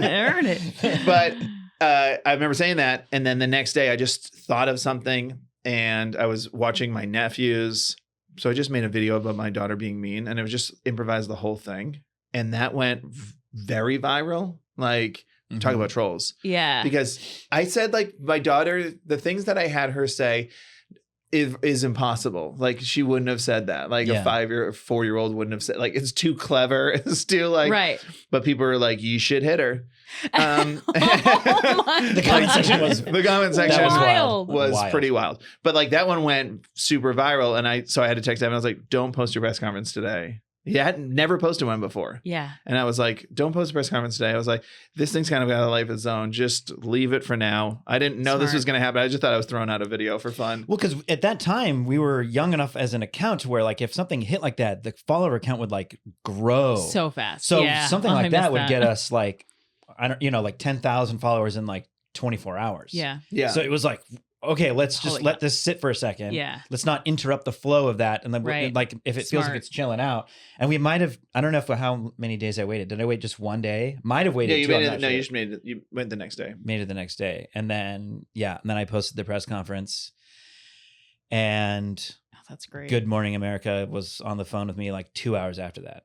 [SPEAKER 1] Earn it.
[SPEAKER 3] But I remember saying that. And then the next day I just thought of something, and I was watching my nephews. So I just made a video about my daughter being mean, and it was just improvised the whole thing. And that went very viral. Like, talk about trolls.
[SPEAKER 1] Yeah.
[SPEAKER 3] Because I said, like, my daughter, the things that I had her say is impossible. Like, she wouldn't have said that. Like,
[SPEAKER 2] Yeah.
[SPEAKER 3] a 4-year-old wouldn't have said, like, it's too clever. It's too like,
[SPEAKER 1] right.
[SPEAKER 3] but people are like, you should hit her.
[SPEAKER 1] Oh my
[SPEAKER 2] The comment section was
[SPEAKER 3] The comment section
[SPEAKER 2] was
[SPEAKER 1] wild.
[SPEAKER 3] was
[SPEAKER 2] Wild.
[SPEAKER 3] pretty wild. But like that one went super viral, and I had to text Evan. I was like, "Don't post your press conference today." He had never posted one before,
[SPEAKER 1] Yeah.
[SPEAKER 3] and I was like, "Don't post a press conference today." I was like, "This thing's kind of out of life of its own. Just leave it for now." I didn't know this
[SPEAKER 1] Smart.
[SPEAKER 3] was going to happen. I just thought I was throwing out a video for fun.
[SPEAKER 2] Well, because at that time we were young enough as an account to where like if something hit like that, the follower count would like grow
[SPEAKER 1] So fast.
[SPEAKER 2] So
[SPEAKER 1] Yeah.
[SPEAKER 2] something
[SPEAKER 1] Oh, I
[SPEAKER 2] like that
[SPEAKER 1] missed
[SPEAKER 2] would get us like like 10,000 followers in like 24 hours.
[SPEAKER 1] Yeah.
[SPEAKER 3] Yeah.
[SPEAKER 2] So it was like, okay, let's just
[SPEAKER 1] Holy
[SPEAKER 2] let
[SPEAKER 1] cow.
[SPEAKER 2] this sit for a second.
[SPEAKER 1] Yeah.
[SPEAKER 2] Let's not interrupt the flow of that. And then
[SPEAKER 1] Right.
[SPEAKER 2] like if it feels like
[SPEAKER 1] Smart.
[SPEAKER 2] it's chilling out, and we might have, I don't know for how many days I waited. Did I wait just one day? Might have waited.
[SPEAKER 3] Yeah, you
[SPEAKER 2] two, I'm
[SPEAKER 3] made
[SPEAKER 2] not
[SPEAKER 3] it. No,
[SPEAKER 2] sure.
[SPEAKER 3] you just made it. You went the next day.
[SPEAKER 2] Made it the next day. And then I posted the press conference, and
[SPEAKER 1] Oh, that's great.
[SPEAKER 2] Good Morning America was on the phone with me like 2 hours after that,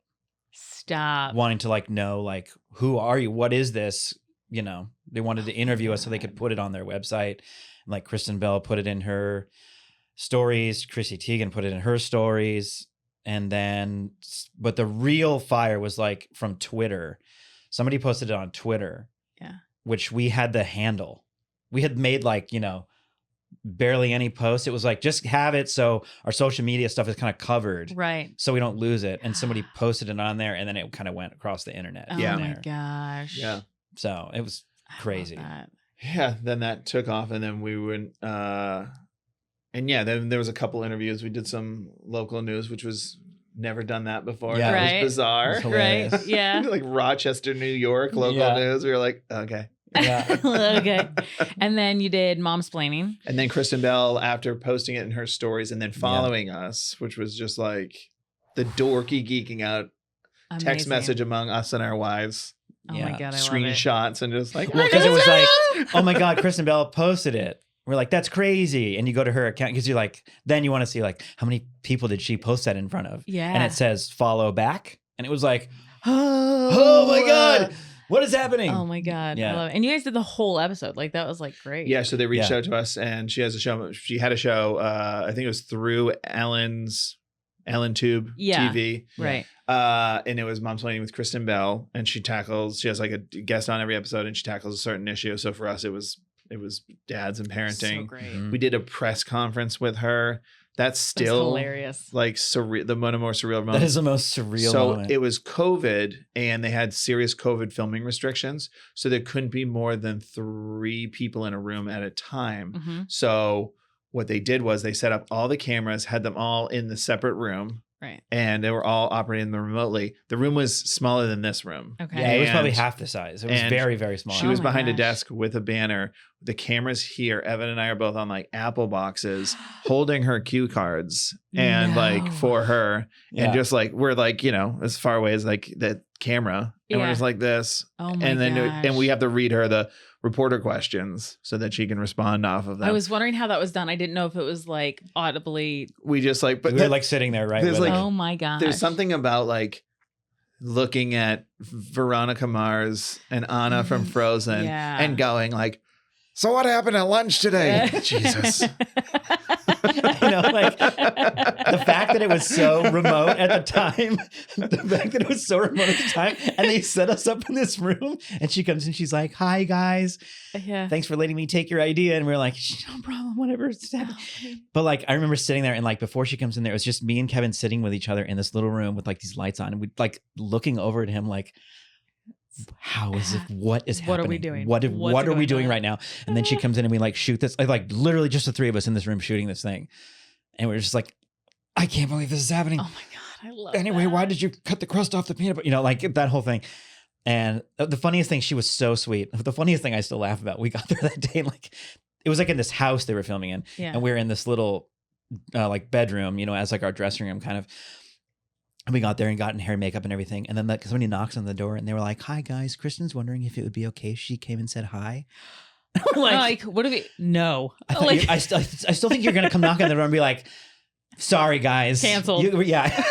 [SPEAKER 1] Stop.
[SPEAKER 2] wanting to like know like, who are you? What is this? You know, they wanted to interview us so they could put it on their website. And like Kristen Bell put it in her stories, Chrissy Teigen put it in her stories. And then, but the real fire was like from Twitter. Somebody posted it on Twitter.
[SPEAKER 1] Yeah.
[SPEAKER 2] Which we had the handle. We had made like, barely any posts. It was like, just have it so our social media stuff is kind of covered.
[SPEAKER 1] Right.
[SPEAKER 2] So we don't lose it. And somebody posted it on there, and then it kind of went across the internet.
[SPEAKER 1] Oh
[SPEAKER 3] Yeah.
[SPEAKER 2] from
[SPEAKER 1] my
[SPEAKER 2] there.
[SPEAKER 1] gosh.
[SPEAKER 3] Yeah.
[SPEAKER 2] So it was
[SPEAKER 1] I love
[SPEAKER 2] crazy.
[SPEAKER 1] that.
[SPEAKER 3] Yeah, then that took off, and then we went and yeah, then there was a couple interviews. We did some local news, which was never done that before.
[SPEAKER 2] Yeah.
[SPEAKER 3] That
[SPEAKER 1] Right.
[SPEAKER 3] was bizarre.
[SPEAKER 2] It's hilarious.
[SPEAKER 1] Right. Yeah.
[SPEAKER 3] Like Rochester, New York, local
[SPEAKER 2] Yeah.
[SPEAKER 3] news. We were like, okay.
[SPEAKER 2] Yeah.
[SPEAKER 1] Okay. And then you did Momsplaining.
[SPEAKER 3] And then Kristen Bell, after posting it in her stories and then following us, which was just like the dorky geeking out text
[SPEAKER 1] Amazing.
[SPEAKER 3] message among us and our wives,
[SPEAKER 1] Oh
[SPEAKER 2] Yeah.
[SPEAKER 1] my God. I love it.
[SPEAKER 3] screenshots, and just like,
[SPEAKER 2] Well, because it was like, oh my God, Kristen Bell posted it. We're like, that's crazy. And you go to her account because you're like, then you want to see like, how many people did she post that in front of?
[SPEAKER 1] Yeah.
[SPEAKER 2] And it says follow back. And it was like, oh my God, what is happening?
[SPEAKER 1] Oh my God.
[SPEAKER 2] Yeah.
[SPEAKER 1] I love it. And you guys did the whole episode. Like that was like great.
[SPEAKER 3] yeah. So they reached
[SPEAKER 2] Yeah.
[SPEAKER 3] out to us, and she has a show. She had a show. I think it was through Ellen Tube
[SPEAKER 1] Yeah.
[SPEAKER 3] TV.
[SPEAKER 1] Right.
[SPEAKER 3] And it was Momsplaining with Kristen Bell, and she has like a guest on every episode, and she tackles a certain issue. So for us, it was dads and parenting.
[SPEAKER 1] So great.
[SPEAKER 2] Mhm.
[SPEAKER 3] We did a press conference with her. That's
[SPEAKER 1] That's
[SPEAKER 3] still
[SPEAKER 1] hilarious.
[SPEAKER 3] like surreal. The one of the more surreal moments.
[SPEAKER 2] That is the most surreal
[SPEAKER 3] so
[SPEAKER 2] moment.
[SPEAKER 3] it was COVID, and they had serious COVID filming restrictions, so there couldn't be more than 3 people in a room at a time.
[SPEAKER 1] hmm
[SPEAKER 3] So what they did was they set up all the cameras, had them all in the separate room,
[SPEAKER 1] Right.
[SPEAKER 3] and they were all operating them remotely. The room was smaller than this room.
[SPEAKER 1] Okay.
[SPEAKER 2] yeah, it was probably
[SPEAKER 3] And
[SPEAKER 2] half the size. It was
[SPEAKER 3] and
[SPEAKER 2] very, very small.
[SPEAKER 3] She
[SPEAKER 1] Oh
[SPEAKER 3] was
[SPEAKER 1] my
[SPEAKER 3] behind a
[SPEAKER 1] gosh.
[SPEAKER 3] desk with a banner. The camera's here. Evan and I are both on like Apple boxes, holding her cue cards and
[SPEAKER 1] No.
[SPEAKER 3] like for her,
[SPEAKER 2] Yeah.
[SPEAKER 3] and just like we're like as far away as like the camera, and we're
[SPEAKER 1] Yeah.
[SPEAKER 3] just like this,
[SPEAKER 1] Oh my
[SPEAKER 3] and then
[SPEAKER 1] gosh.
[SPEAKER 3] and we have to read her the reporter questions so that she can respond off of them.
[SPEAKER 1] I was wondering how that was done. I didn't know if it was like audibly.
[SPEAKER 3] We just like, but
[SPEAKER 2] we were like sitting there, right?
[SPEAKER 3] there's
[SPEAKER 2] with
[SPEAKER 3] like-
[SPEAKER 2] her.
[SPEAKER 1] Oh my gosh.
[SPEAKER 3] there's something about like looking at Veronica Mars and Anna from Frozen
[SPEAKER 1] Yeah.
[SPEAKER 3] and going like, so what happened at lunch today? Jesus.
[SPEAKER 2] You know, like the fact that it was so remote at the time, and they set us up in this room, and she comes and she's like, "Hi guys,
[SPEAKER 1] Yeah.
[SPEAKER 2] thanks for letting me take your idea," and we're like, "No problem, whatever." It's happening." But like, I remember sitting there, and like before she comes in there, it was just me and Kevin sitting with each other in this little room with like these lights on, and we like looking over at him like, how is it? What is happening?
[SPEAKER 1] What are we doing?
[SPEAKER 2] What
[SPEAKER 1] What's
[SPEAKER 2] are we
[SPEAKER 1] going
[SPEAKER 2] doing
[SPEAKER 1] on?
[SPEAKER 2] right now? And then she comes in and we like shoot this, like literally just the three of us in this room shooting this thing. And we're just like, I can't believe this is happening.
[SPEAKER 1] Oh my God, I love
[SPEAKER 2] Anyway,
[SPEAKER 1] that.
[SPEAKER 2] why did you cut the crust off the peanut butter? You know, like that whole thing. And the funniest thing, she was so sweet. The funniest thing I still laugh about, we got there that day, like it was like in this house they were filming in.
[SPEAKER 1] Yeah.
[SPEAKER 2] And we were in this little like bedroom, you know, as like our dressing room kind of. And we got there and got in hair and makeup and everything. And then somebody knocks on the door and they were like, "Hi guys, Kristen's wondering if it would be okay if she came and said hi." We're
[SPEAKER 1] like, what do we? No.
[SPEAKER 2] I, thought
[SPEAKER 1] Like-
[SPEAKER 2] I still think you're gonna come knock on the door and be like, "Sorry guys,
[SPEAKER 1] Canceled."
[SPEAKER 2] Yeah.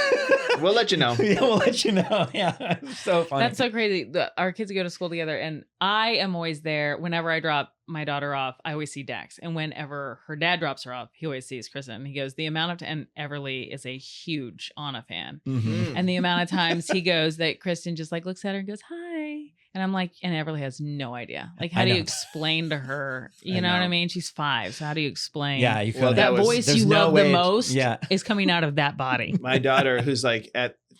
[SPEAKER 3] We'll let you know.
[SPEAKER 2] Yeah, we'll let you know. Yeah, it's so funny.
[SPEAKER 1] That's so crazy. Our kids go to school together, and I am always there. Whenever I drop my daughter off, I always see Dax. And whenever her dad drops her off, he always sees Kristen. He goes, the amount of, and Everly is a huge Anna fan.
[SPEAKER 2] Mhm.
[SPEAKER 1] And the amount of times he goes that Kristen just like looks at her and goes, "Hi." And I'm like, and Everly has no idea. Like, how
[SPEAKER 2] I
[SPEAKER 1] do you
[SPEAKER 2] know.
[SPEAKER 1] explain to her? You
[SPEAKER 3] I
[SPEAKER 1] know what I
[SPEAKER 3] know.
[SPEAKER 1] mean? She's 5. So how do you explain?
[SPEAKER 2] Yeah, you feel
[SPEAKER 3] Well,
[SPEAKER 2] like
[SPEAKER 1] that
[SPEAKER 3] that was-
[SPEAKER 1] voice
[SPEAKER 2] there's
[SPEAKER 1] you
[SPEAKER 2] no
[SPEAKER 1] love
[SPEAKER 2] way
[SPEAKER 1] the
[SPEAKER 2] to-
[SPEAKER 1] most
[SPEAKER 2] Yeah.
[SPEAKER 1] is coming out of that body.
[SPEAKER 3] My daughter, who's like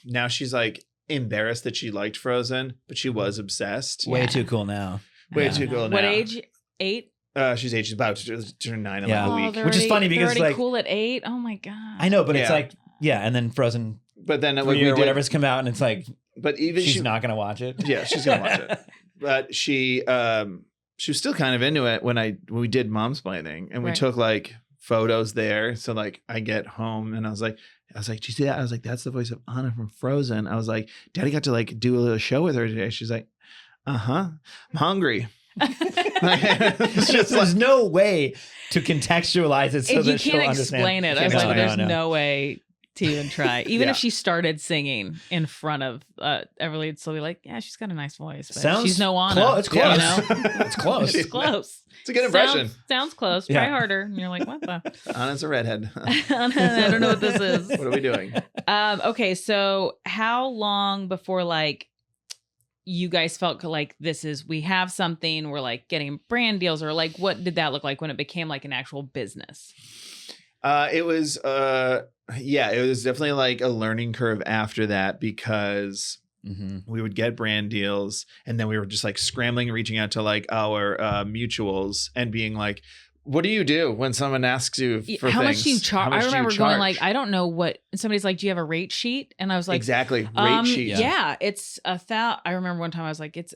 [SPEAKER 3] now she's like embarrassed that she liked Frozen, but she was obsessed.
[SPEAKER 2] Way
[SPEAKER 1] Yeah.
[SPEAKER 2] too cool now.
[SPEAKER 3] Way
[SPEAKER 2] Yeah.
[SPEAKER 3] too cool now.
[SPEAKER 1] What age? 8?
[SPEAKER 3] She's about to turn 9 in
[SPEAKER 2] Yeah.
[SPEAKER 3] like a week.
[SPEAKER 1] they're
[SPEAKER 2] Which is
[SPEAKER 1] already-
[SPEAKER 2] funny
[SPEAKER 1] they're
[SPEAKER 2] because,
[SPEAKER 1] already
[SPEAKER 2] like-
[SPEAKER 1] cool at 8. Oh my God.
[SPEAKER 2] I know, but it's
[SPEAKER 3] Yeah.
[SPEAKER 2] like, yeah, and then Frozen
[SPEAKER 3] But then like
[SPEAKER 2] 3
[SPEAKER 3] we
[SPEAKER 2] or
[SPEAKER 3] did,
[SPEAKER 2] whatever's come out, and it's like
[SPEAKER 3] but even
[SPEAKER 2] she's
[SPEAKER 3] she
[SPEAKER 2] not gonna watch it.
[SPEAKER 3] Yeah, she's gonna watch it. But she was still kind of into it when we did Momsplaining, and we
[SPEAKER 1] Right.
[SPEAKER 3] took like photos there. So like I get home and I was like, "Do you see that?" I was like, "That's the voice of Anna from Frozen." I was like, "Daddy got to like do a little show with her today." She's like, "I'm hungry." It's just
[SPEAKER 2] There's
[SPEAKER 3] like,
[SPEAKER 2] no way to contextualize it so
[SPEAKER 1] you
[SPEAKER 2] that she'll
[SPEAKER 1] can't
[SPEAKER 2] understand.
[SPEAKER 1] explain it. I was
[SPEAKER 3] No,
[SPEAKER 1] like,
[SPEAKER 3] no,
[SPEAKER 1] there's
[SPEAKER 2] no.
[SPEAKER 1] no way to even try. Even
[SPEAKER 3] Yeah.
[SPEAKER 1] if she started singing in front of Everly, it'd still be like, yeah, she's got a nice voice. But
[SPEAKER 2] Sounds
[SPEAKER 1] she's no Anna.
[SPEAKER 2] close. It's close.
[SPEAKER 1] You know?
[SPEAKER 2] It's close.
[SPEAKER 1] It's close.
[SPEAKER 3] It's a good impression.
[SPEAKER 1] Sounds close.
[SPEAKER 2] Yeah.
[SPEAKER 1] Try harder. And you're like, what the?
[SPEAKER 3] Anna's a redhead.
[SPEAKER 1] I don't know what this is.
[SPEAKER 3] What are we doing?
[SPEAKER 1] Okay, so how long before like you guys felt like we have something, we're like getting brand deals, or like what did that look like when it became like an actual business?
[SPEAKER 3] It was it was definitely like a learning curve after that, because
[SPEAKER 2] Mhm.
[SPEAKER 3] we would get brand deals and then we were just like scrambling and reaching out to like our mutuals and being like, what do you do when someone asks you for
[SPEAKER 1] How
[SPEAKER 3] things?
[SPEAKER 1] much do you
[SPEAKER 3] How
[SPEAKER 1] charge?
[SPEAKER 3] much
[SPEAKER 1] I
[SPEAKER 3] do you
[SPEAKER 1] remember going
[SPEAKER 3] charge?
[SPEAKER 1] like, I don't know what. And somebody's like, do you have a rate sheet? And I was like,
[SPEAKER 3] exactly rate sheet.
[SPEAKER 1] Yeah, it's I remember one time I was like, it's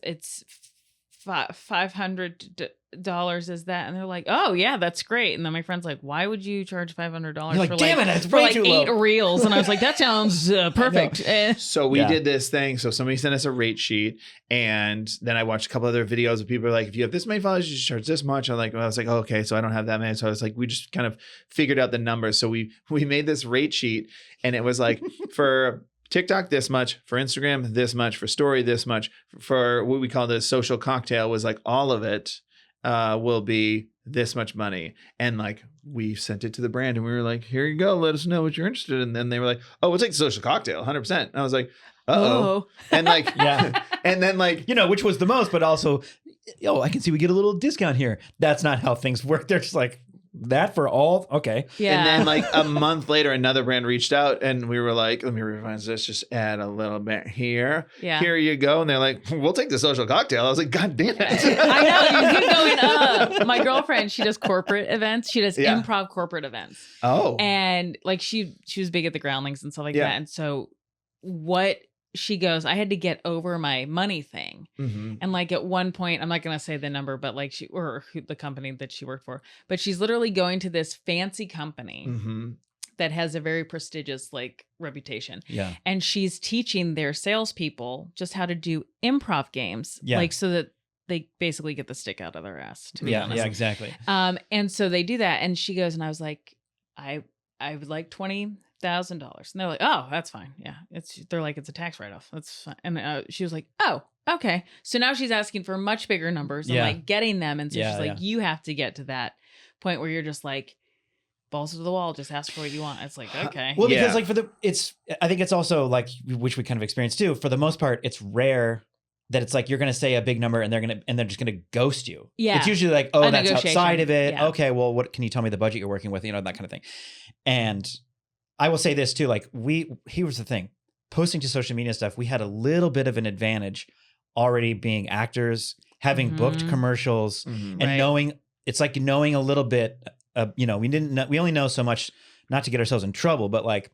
[SPEAKER 1] $500 is that? And they're like, oh yeah, that's great. And then my friend's like, why would you charge $500
[SPEAKER 2] You're like,
[SPEAKER 1] for
[SPEAKER 2] damn
[SPEAKER 1] like,
[SPEAKER 2] it, it's
[SPEAKER 1] for
[SPEAKER 2] way
[SPEAKER 1] like
[SPEAKER 2] too
[SPEAKER 1] 8
[SPEAKER 2] low.
[SPEAKER 1] reels? And I was like, that sounds perfect.
[SPEAKER 3] So we
[SPEAKER 2] Yeah.
[SPEAKER 3] did this thing. So somebody sent us a rate sheet, and then I watched a couple other videos of people like, if you have this many followers, you should charge this much. I was like, oh, okay, so I don't have that many. So I was like, we just kind of figured out the numbers. So we made this rate sheet, and it was like for TikTok this much, for Instagram this much, for story this much, for what we call the social cocktail was like all of it will be this much money. And like we sent it to the brand and we were like, here you go, let us know what you're interested in. And then they were like, oh, we'll take the social cocktail 100%. And I was like, uh-oh. And like,
[SPEAKER 2] Yeah.
[SPEAKER 3] and then like,
[SPEAKER 2] You know, which was the most, but also, oh, I can see we get a little discount here. That's not how things work. They're just like, that for all? Okay.
[SPEAKER 1] Yeah.
[SPEAKER 3] and then like a month later, another brand reached out and we were like, let me revise this, just add a little bit here.
[SPEAKER 1] Yeah.
[SPEAKER 3] Here you go. And they're like, we'll take the social cocktail. I was like, God damn it.
[SPEAKER 1] I know, you keep going up. My girlfriend, she does corporate events. She does
[SPEAKER 3] Yeah.
[SPEAKER 1] improv corporate events.
[SPEAKER 3] Oh.
[SPEAKER 1] And like she was big at the Groundlings and stuff like
[SPEAKER 3] Yeah.
[SPEAKER 1] that. And so what she goes, I had to get over my money thing.
[SPEAKER 3] Mhm.
[SPEAKER 1] And like at one point, I'm not going to say the number, but like the company that she worked for, but she's literally going to this fancy company
[SPEAKER 3] Mhm.
[SPEAKER 1] that has a very prestigious like reputation.
[SPEAKER 2] Yeah.
[SPEAKER 1] And she's teaching their salespeople just how to do improv games.
[SPEAKER 2] Yeah.
[SPEAKER 1] Like so that they basically get the stick out of their ass, to be
[SPEAKER 2] Yeah.
[SPEAKER 1] honest.
[SPEAKER 2] Yeah, exactly.
[SPEAKER 1] And so they do that. And she goes, and I was like, I would like 20 $1,000. And they're like, oh, that's fine. Yeah. They're like, it's a tax write-off. That's fine. And she was like, oh, okay. So now she's asking for much bigger numbers and
[SPEAKER 2] Yeah.
[SPEAKER 1] like getting them. And so
[SPEAKER 2] Yeah,
[SPEAKER 1] she's like,
[SPEAKER 2] yeah.
[SPEAKER 1] you have to get to that point where you're just like, balls to the wall, just ask for what you want. It's like, okay.
[SPEAKER 2] Well, because
[SPEAKER 3] Yeah.
[SPEAKER 2] like I think it's also like, which we kind of experienced too, for the most part, it's rare that it's like, you're going to say a big number and they're just going to ghost you.
[SPEAKER 1] Yeah.
[SPEAKER 2] It's usually like, oh,
[SPEAKER 1] A
[SPEAKER 2] that's
[SPEAKER 1] negotiation.
[SPEAKER 2] outside of it.
[SPEAKER 1] Yeah.
[SPEAKER 2] Okay. Well, what can you tell me the budget you're working with? You know, that kind of thing. And I will say this too, like here's the thing, posting to social media stuff, we had a little bit of an advantage already being actors, having booked
[SPEAKER 1] Mhm.
[SPEAKER 2] commercials
[SPEAKER 3] Mhm.
[SPEAKER 2] and
[SPEAKER 1] Right.
[SPEAKER 2] knowing, it's like knowing a little bit, we only know so much, not to get ourselves in trouble, but like,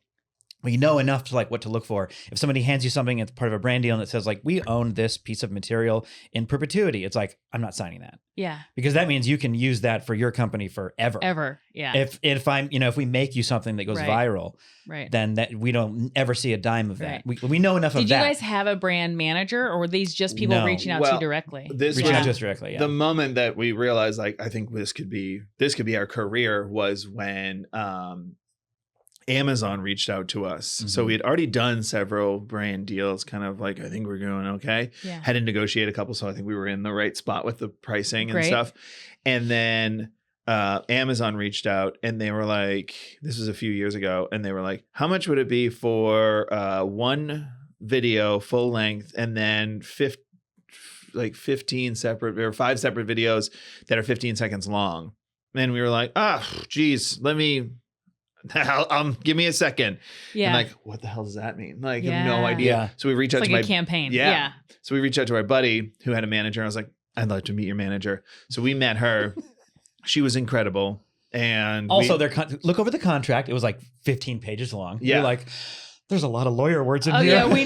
[SPEAKER 2] we know enough to like what to look for. If somebody hands you something, it's part of a brand deal and it says like, we own this piece of material in perpetuity. It's like, I'm not signing that
[SPEAKER 1] Yeah.
[SPEAKER 2] because that means you can use that for your company forever.
[SPEAKER 1] Ever. Yeah.
[SPEAKER 2] If we make you something that goes
[SPEAKER 1] Right.
[SPEAKER 2] viral,
[SPEAKER 1] right.
[SPEAKER 2] then that we don't ever see a dime of that.
[SPEAKER 1] Right.
[SPEAKER 2] We know enough
[SPEAKER 1] Did
[SPEAKER 2] of
[SPEAKER 1] you
[SPEAKER 2] that.
[SPEAKER 1] guys have a brand manager or were these just people
[SPEAKER 2] No.
[SPEAKER 1] reaching out to
[SPEAKER 3] Well,
[SPEAKER 1] you directly?
[SPEAKER 3] This
[SPEAKER 2] Reaching
[SPEAKER 3] was
[SPEAKER 2] out to us directly. Yeah.
[SPEAKER 3] the moment that we realized, like, I think this could be our career, was when Amazon reached out to us. So
[SPEAKER 2] Mhm.
[SPEAKER 3] we had already done several brand deals, kind of like, I think we're going okay.
[SPEAKER 1] Yeah.
[SPEAKER 3] Had to negotiate a couple, so I think we were in the right spot with the pricing and
[SPEAKER 1] Great.
[SPEAKER 3] stuff. And then Amazon reached out and they were like, this was a few years ago, and they were like, how much would it be for one video full length and then 15 separate or 5 separate videos that are 15 seconds long? And we were like, geez, give me a second.
[SPEAKER 1] Yeah.
[SPEAKER 3] And like, what the hell does that mean? Like, I have no
[SPEAKER 1] Yeah.
[SPEAKER 3] idea.
[SPEAKER 2] Yeah.
[SPEAKER 3] So we reached
[SPEAKER 1] it's
[SPEAKER 3] out
[SPEAKER 1] like
[SPEAKER 3] to
[SPEAKER 1] a
[SPEAKER 3] my
[SPEAKER 1] campaign.
[SPEAKER 3] Yeah.
[SPEAKER 1] Yeah.
[SPEAKER 3] So we reached out to our buddy who had a manager. I was like, I'd love to meet your manager. So we met her. She was incredible. And
[SPEAKER 2] Also, look over the contract. It was like 15 pages long.
[SPEAKER 3] Yeah.
[SPEAKER 2] You're like, there's a lot of lawyer words in
[SPEAKER 1] Oh
[SPEAKER 2] here.
[SPEAKER 1] yeah, we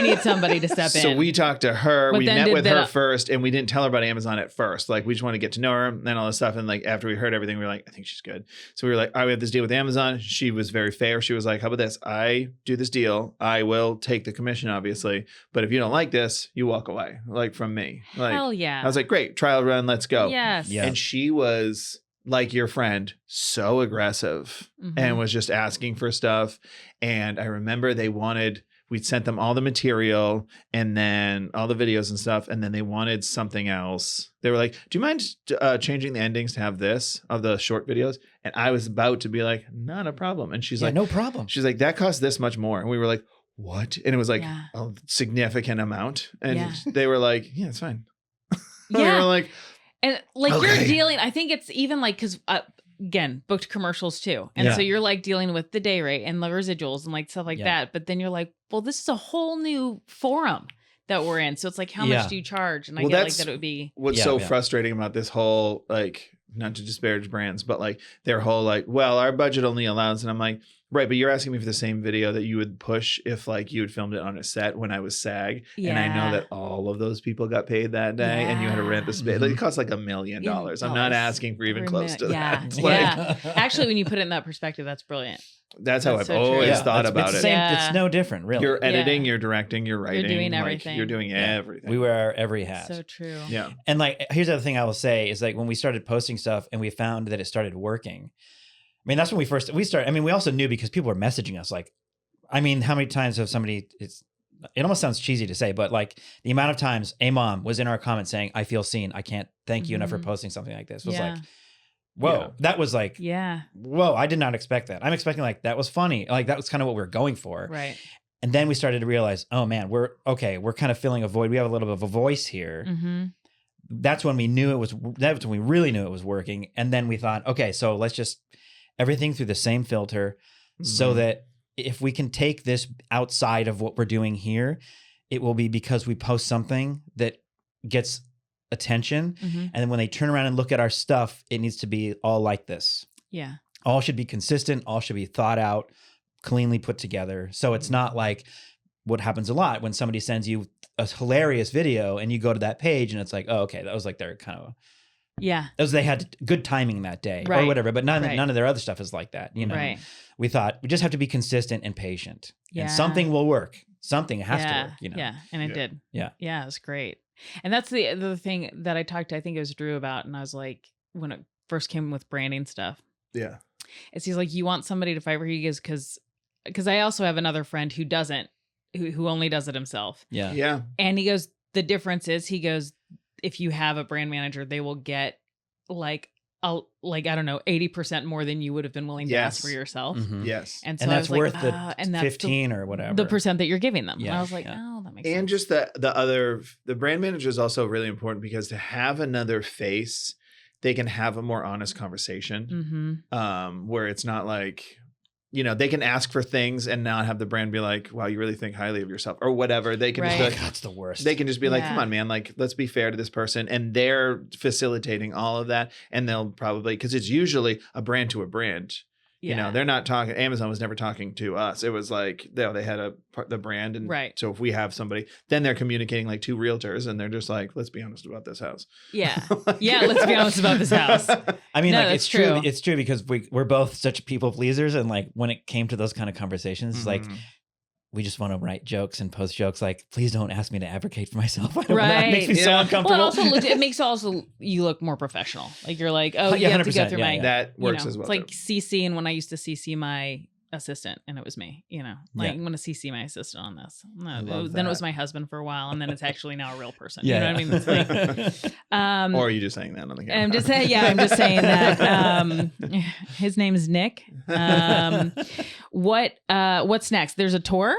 [SPEAKER 1] need somebody to step in.
[SPEAKER 3] so we talked to her.
[SPEAKER 1] But
[SPEAKER 3] We
[SPEAKER 1] then
[SPEAKER 3] met
[SPEAKER 1] did
[SPEAKER 3] with
[SPEAKER 1] that-
[SPEAKER 3] her first, and we didn't tell her about Amazon at first. Like, we just wanted to get to know her and all this stuff. And like, after we heard everything, we were like, I think she's good. So we were like, all right, we have this deal with Amazon. She was very fair. She was like, how about this? I do this deal. I will take the commission, obviously. But if you don't like this, you walk away, like, from me. Like,
[SPEAKER 1] Hell yeah.
[SPEAKER 3] I was like, great, trial run, let's go.
[SPEAKER 1] Yes.
[SPEAKER 2] Yeah.
[SPEAKER 3] And she was like your friend, so aggressive
[SPEAKER 1] Mhm.
[SPEAKER 3] and was just asking for stuff. And I remember we'd sent them all the material and then all the videos and stuff. And then they wanted something else. They were like, do you mind changing the endings to have this of the short videos? And I was about to be like, not a problem. And she's
[SPEAKER 2] Yeah,
[SPEAKER 3] like,
[SPEAKER 2] no problem.
[SPEAKER 3] she's like, that costs this much more. And we were like, what? And it was like
[SPEAKER 1] Yeah.
[SPEAKER 3] a significant amount. And
[SPEAKER 1] Yeah.
[SPEAKER 3] they were like, yeah, it's fine. We
[SPEAKER 1] Yeah.
[SPEAKER 3] were like,
[SPEAKER 1] And like
[SPEAKER 3] Okay.
[SPEAKER 1] you're dealing, I think it's even like, cause again, booked commercials too. And
[SPEAKER 2] Yeah.
[SPEAKER 1] so you're like dealing with the day rate and the residuals and like stuff like
[SPEAKER 2] Yeah.
[SPEAKER 1] that. But then you're like, well, this is a whole new forum that we're in. So it's like, how
[SPEAKER 2] Yeah.
[SPEAKER 1] much do you charge? And I
[SPEAKER 3] Well,
[SPEAKER 1] get like
[SPEAKER 3] that's-
[SPEAKER 1] that it would be,
[SPEAKER 3] what's
[SPEAKER 2] Yeah,
[SPEAKER 3] so
[SPEAKER 2] yeah.
[SPEAKER 3] frustrating about this whole, like, not to disparage brands, but like their whole like, well, our budget only allows, and I'm like, right, but you're asking me for the same video that you would push if like you had filmed it on a set when I was SAG. And I know
[SPEAKER 1] Yeah.
[SPEAKER 3] that all of those people got paid that day and you had to rent the space. Like, it costs like $1 million.
[SPEAKER 1] Yeah,
[SPEAKER 3] I'm not asking for even
[SPEAKER 1] every
[SPEAKER 3] close to
[SPEAKER 1] minute. Yeah.
[SPEAKER 3] that.
[SPEAKER 1] Yeah.
[SPEAKER 3] Like,
[SPEAKER 1] actually, when you put it in that perspective, that's brilliant.
[SPEAKER 3] that's how
[SPEAKER 1] That's
[SPEAKER 3] I've
[SPEAKER 1] so true.
[SPEAKER 3] always
[SPEAKER 1] Yeah,
[SPEAKER 3] thought
[SPEAKER 2] it's
[SPEAKER 3] about
[SPEAKER 2] the
[SPEAKER 3] it.
[SPEAKER 2] same.
[SPEAKER 1] Yeah.
[SPEAKER 2] It's no different, really.
[SPEAKER 3] You're editing,
[SPEAKER 1] Yeah.
[SPEAKER 3] you're directing, you're writing.
[SPEAKER 1] doing
[SPEAKER 3] like,
[SPEAKER 1] everything.
[SPEAKER 3] You're doing
[SPEAKER 2] Yeah.
[SPEAKER 3] everything.
[SPEAKER 2] We wear every hat.
[SPEAKER 1] So true.
[SPEAKER 3] Yeah.
[SPEAKER 2] And like, here's the other thing I will say is like when we started posting stuff and we found that it started working. I mean, that's when we started. I mean, we also knew because people were messaging us. Like, I mean, how many times have somebody? It almost sounds cheesy to say, but like the amount of times a mom was in our comments saying, "I feel seen. I can't thank you enough for
[SPEAKER 1] Mhm.
[SPEAKER 2] posting something like this." Was
[SPEAKER 1] Yeah.
[SPEAKER 2] like, whoa,
[SPEAKER 3] Yeah.
[SPEAKER 2] that was like,
[SPEAKER 1] Yeah.
[SPEAKER 2] whoa, I did not expect that. I'm expecting like that was funny. Like that was kind of what we were going for.
[SPEAKER 1] Right.
[SPEAKER 2] And then we started to realize, oh man, we're kind of filling a void. We have a little bit of a voice here.
[SPEAKER 1] Mm-hmm.
[SPEAKER 2] That's when we knew that's when we really knew it was working. And then we thought, okay, so let's just everything through the same filter so
[SPEAKER 3] Mhm.
[SPEAKER 2] that if we can take this outside of what we're doing here, it will be because we post something that gets attention.
[SPEAKER 1] Mm-hmm.
[SPEAKER 2] And then when they turn around and look at our stuff, it needs to be all like this.
[SPEAKER 1] Yeah.
[SPEAKER 2] All should be consistent. All should be thought out, cleanly put together. So it's not like what happens a lot when somebody sends you a hilarious video and you go to that page and it's like, oh, okay, that was like their kind of,
[SPEAKER 1] Yeah.
[SPEAKER 2] they had good timing that day or
[SPEAKER 1] Right.
[SPEAKER 2] whatever. But none
[SPEAKER 1] Right.
[SPEAKER 2] of their other stuff is like that. You know,
[SPEAKER 1] Right.
[SPEAKER 2] we thought we just have to be consistent and patient,
[SPEAKER 1] Yeah.
[SPEAKER 2] and something will work. Something has to work. You know,
[SPEAKER 1] Yeah, and it
[SPEAKER 3] Yeah.
[SPEAKER 1] did.
[SPEAKER 2] Yeah.
[SPEAKER 1] Yeah, it was great. And that's the thing that I talked to, I think it was Drew about, and I was like, when it first came with branding stuff,
[SPEAKER 3] Yeah.
[SPEAKER 1] he's like, you want somebody to fight for you because because I also have another friend who who only does it himself.
[SPEAKER 2] Yeah.
[SPEAKER 3] Yeah.
[SPEAKER 1] And he goes, the difference is, he goes, if you have a brand manager, they will get I don't know, 80% more than you would have been willing to ask
[SPEAKER 3] Yes.
[SPEAKER 1] for yourself.
[SPEAKER 2] Mhm.
[SPEAKER 3] Yes.
[SPEAKER 1] And so
[SPEAKER 2] And
[SPEAKER 1] I
[SPEAKER 2] that's
[SPEAKER 1] was
[SPEAKER 2] worth
[SPEAKER 1] like,
[SPEAKER 2] the
[SPEAKER 1] and that's
[SPEAKER 2] 15 or whatever.
[SPEAKER 1] the percent that you're giving them. And
[SPEAKER 2] Yeah,
[SPEAKER 1] I was like,
[SPEAKER 2] yeah.
[SPEAKER 1] oh, that makes sense.
[SPEAKER 3] And just the brand manager is also really important because to have another face, they can have a more honest conversation.
[SPEAKER 1] Mm-hmm.
[SPEAKER 3] Where it's not like, they can ask for things and not have the brand be like, wow, you really think highly of yourself or whatever. They can just be
[SPEAKER 1] Right.
[SPEAKER 3] like,
[SPEAKER 2] God, that's the worst.
[SPEAKER 3] they can just be like,
[SPEAKER 1] Yeah.
[SPEAKER 3] come on, man, like, let's be fair to this person. And they're facilitating all of that. And they'll probably, because it's usually a brand to a brand.
[SPEAKER 1] Yeah.
[SPEAKER 3] They're not talking. Amazon was never talking to us. It was like they had the brand, and
[SPEAKER 1] Right.
[SPEAKER 3] so if we have somebody, then they're communicating like two realtors, and they're just like, let's be honest about this house.
[SPEAKER 1] Yeah.
[SPEAKER 3] Like-
[SPEAKER 1] Yeah, let's be honest about this house.
[SPEAKER 2] I mean,
[SPEAKER 1] No,
[SPEAKER 2] like,
[SPEAKER 1] that's
[SPEAKER 2] it's true.
[SPEAKER 1] true.
[SPEAKER 2] It's true because we're both such people pleasers, and like when it came to those kind of conversations, it's like
[SPEAKER 3] Mhm.
[SPEAKER 2] we just want to write jokes and post jokes. Like, please don't ask me to advocate for myself. I don't
[SPEAKER 1] Right.
[SPEAKER 2] It makes me so
[SPEAKER 3] Yeah.
[SPEAKER 2] uncomfortable.
[SPEAKER 1] Well, it makes you look more professional. Like you're like, oh,
[SPEAKER 2] Yeah,
[SPEAKER 1] you have to go
[SPEAKER 2] 100%,
[SPEAKER 1] through
[SPEAKER 2] yeah,
[SPEAKER 1] my,
[SPEAKER 2] yeah.
[SPEAKER 3] that works as well.
[SPEAKER 1] It's like
[SPEAKER 3] too.
[SPEAKER 1] CC, and when I used to CC my assistant, and it was me, like
[SPEAKER 2] Yeah.
[SPEAKER 1] I'm going to CC my assistant on this. No,
[SPEAKER 3] love
[SPEAKER 1] then it was
[SPEAKER 3] that.
[SPEAKER 1] my husband for a while, and then it's actually now a real person.
[SPEAKER 2] Yeah.
[SPEAKER 1] You know what I mean? It's like,
[SPEAKER 3] Or are you just saying that on the camera?
[SPEAKER 1] I'm just saying, I'm just saying that. His name is Nick. What's next? There's a tour.